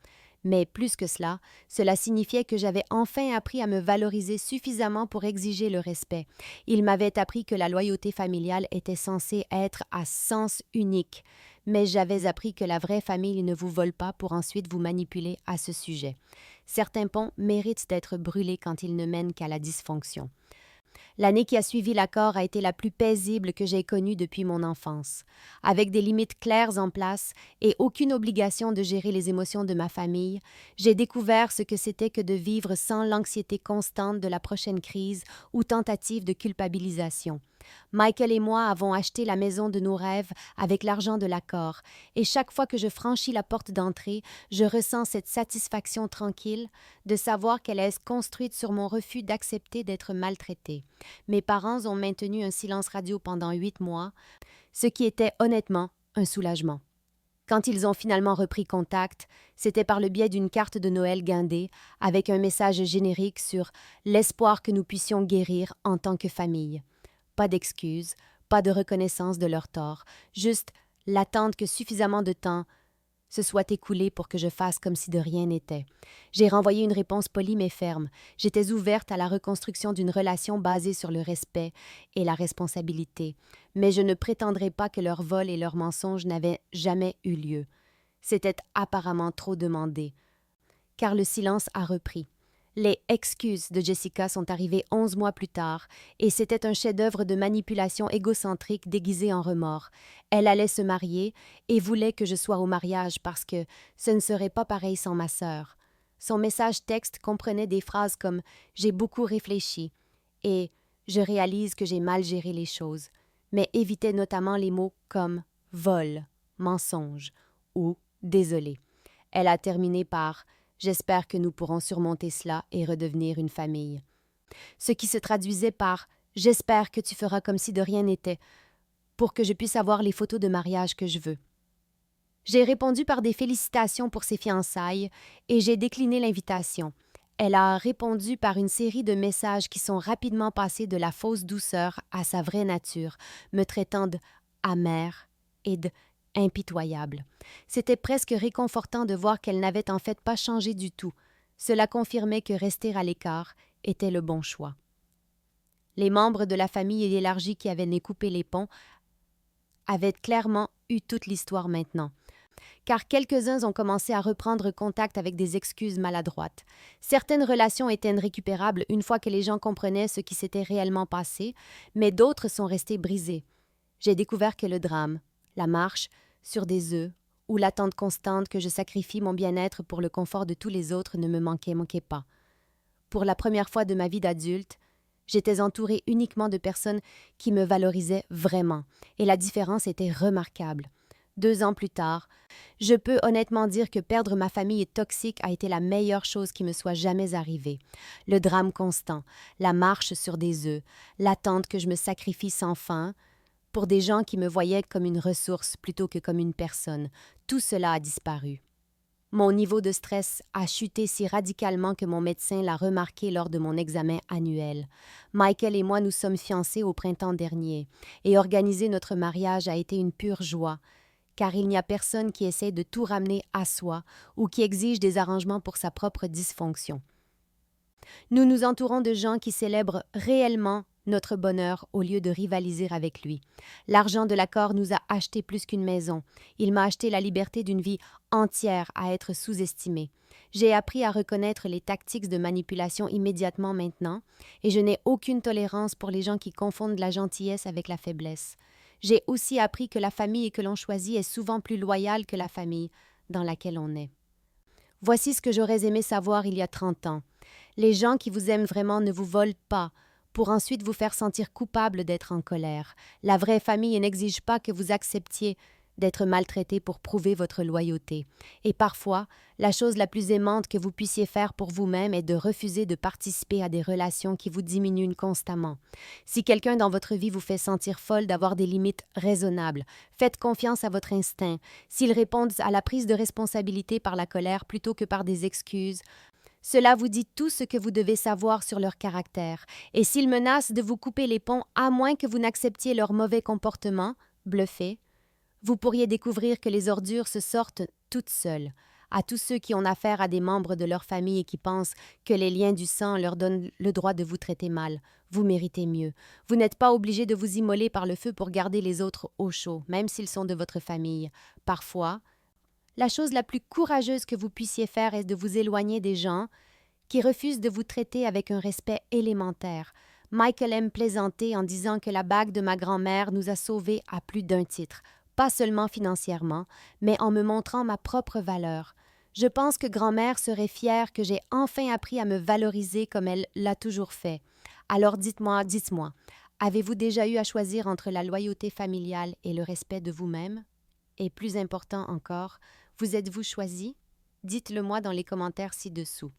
Mais plus que cela, cela signifiait que j'avais enfin appris à me valoriser suffisamment pour exiger le respect. Il m'avait appris que la loyauté familiale était censée être à sens unique, mais j'avais appris que la vraie famille ne vous vole pas pour ensuite vous manipuler à ce sujet. Certains ponts méritent d'être brûlés quand ils ne mènent qu'à la dysfonction. L'année qui a suivi l'accord a été la plus paisible que j'ai connue depuis mon enfance. Avec des limites claires en place et aucune obligation de gérer les émotions de ma famille, j'ai découvert ce que c'était que de vivre sans l'anxiété constante de la prochaine crise ou tentative de culpabilisation. Michael et moi avons acheté la maison de nos rêves avec l'argent de l'accord, et chaque fois que je franchis la porte d'entrée, je ressens cette satisfaction tranquille de savoir qu'elle est construite sur mon refus d'accepter d'être maltraitée. Mes parents ont maintenu un silence radio pendant 8 mois, ce qui était honnêtement un soulagement. Quand ils ont finalement repris contact, c'était par le biais d'une carte de Noël guindée avec un message générique sur l'espoir que nous puissions guérir en tant que famille. Pas d'excuses, pas de reconnaissance de leur tort, juste l'attente que suffisamment de temps se soit écoulé pour que je fasse comme si de rien n'était. J'ai renvoyé une réponse polie mais ferme. J'étais ouverte à la reconstruction d'une relation basée sur le respect et la responsabilité, mais je ne prétendrai pas que leur vol et leurs mensonges n'avaient jamais eu lieu. C'était apparemment trop demandé, car le silence a repris. Les excuses de Jessica sont arrivées 11 mois plus tard, et c'était un chef-d'œuvre de manipulation égocentrique déguisé en remords. Elle allait se marier et voulait que je sois au mariage parce que ce ne serait pas pareil sans ma sœur. Son message texte comprenait des phrases comme « J'ai beaucoup réfléchi » et « Je réalise que j'ai mal géré les choses », mais évitait notamment les mots comme « vol »,« mensonge » ou « désolé ». Elle a terminé par « J'espère que nous pourrons surmonter cela et redevenir une famille ». Ce qui se traduisait par « J'espère que tu feras comme si de rien n'était, pour que je puisse avoir les photos de mariage que je veux ». J'ai répondu par des félicitations pour ses fiançailles et j'ai décliné l'invitation. Elle a répondu par une série de messages qui sont rapidement passés de la fausse douceur à sa vraie nature, me traitant de « amère » et de « impitoyable ». C'était presque réconfortant de voir qu'elle n'avait en fait pas changé du tout. Cela confirmait que rester à l'écart était le bon choix. Les membres de la famille élargie qui avaient coupé les ponts avaient clairement eu toute l'histoire maintenant, car quelques-uns ont commencé à reprendre contact avec des excuses maladroites. Certaines relations étaient irrécupérables une fois que les gens comprenaient ce qui s'était réellement passé, mais d'autres sont restées brisées. J'ai découvert que le drame, la marche sur des œufs ou l'attente constante que je sacrifie mon bien-être pour le confort de tous les autres ne me manquait pas. Pour la première fois de ma vie d'adulte, j'étais entourée uniquement de personnes qui me valorisaient vraiment, et la différence était remarquable. 2 ans plus tard, je peux honnêtement dire que perdre ma famille toxique a été la meilleure chose qui me soit jamais arrivée. Le drame constant, la marche sur des œufs, l'attente que je me sacrifie sans fin, pour des gens qui me voyaient comme une ressource plutôt que comme une personne, tout cela a disparu. Mon niveau de stress a chuté si radicalement que mon médecin l'a remarqué lors de mon examen annuel. Michael et moi nous sommes fiancés au printemps dernier, et organiser notre mariage a été une pure joie, car il n'y a personne qui essaie de tout ramener à soi ou qui exige des arrangements pour sa propre dysfonction. Nous nous entourons de gens qui célèbrent réellement notre bonheur au lieu de rivaliser avec lui. L'argent de l'accord nous a acheté plus qu'une maison. Il m'a acheté la liberté d'une vie entière à être sous-estimée. J'ai appris à reconnaître les tactiques de manipulation immédiatement maintenant, et je n'ai aucune tolérance pour les gens qui confondent la gentillesse avec la faiblesse. J'ai aussi appris que la famille que l'on choisit est souvent plus loyale que la famille dans laquelle on est. Voici ce que j'aurais aimé savoir il y a 30 ans. Les gens qui vous aiment vraiment ne vous volent pas, pour ensuite vous faire sentir coupable d'être en colère. La vraie famille n'exige pas que vous acceptiez d'être maltraité pour prouver votre loyauté. Et parfois, la chose la plus aimante que vous puissiez faire pour vous-même est de refuser de participer à des relations qui vous diminuent constamment. Si quelqu'un dans votre vie vous fait sentir folle d'avoir des limites raisonnables, faites confiance à votre instinct. S'ils répondent à la prise de responsabilité par la colère plutôt que par des excuses, cela vous dit tout ce que vous devez savoir sur leur caractère. Et s'ils menacent de vous couper les ponts à moins que vous n'acceptiez leur mauvais comportement, bluffez, vous pourriez découvrir que les ordures se sortent toutes seules. À tous ceux qui ont affaire à des membres de leur famille et qui pensent que les liens du sang leur donnent le droit de vous traiter mal, vous méritez mieux. Vous n'êtes pas obligé de vous immoler par le feu pour garder les autres au chaud, même s'ils sont de votre famille. Parfois, la chose la plus courageuse que vous puissiez faire est de vous éloigner des gens qui refusent de vous traiter avec un respect élémentaire. Michael aime plaisanter en disant que la bague de ma grand-mère nous a sauvés à plus d'un titre, pas seulement financièrement, mais en me montrant ma propre valeur. Je pense que grand-mère serait fière que j'ai enfin appris à me valoriser comme elle l'a toujours fait. Alors dites-moi, avez-vous déjà eu à choisir entre la loyauté familiale et le respect de vous-même? Et plus important encore, vous êtes-vous choisi? Dites-le moi dans les commentaires ci-dessous.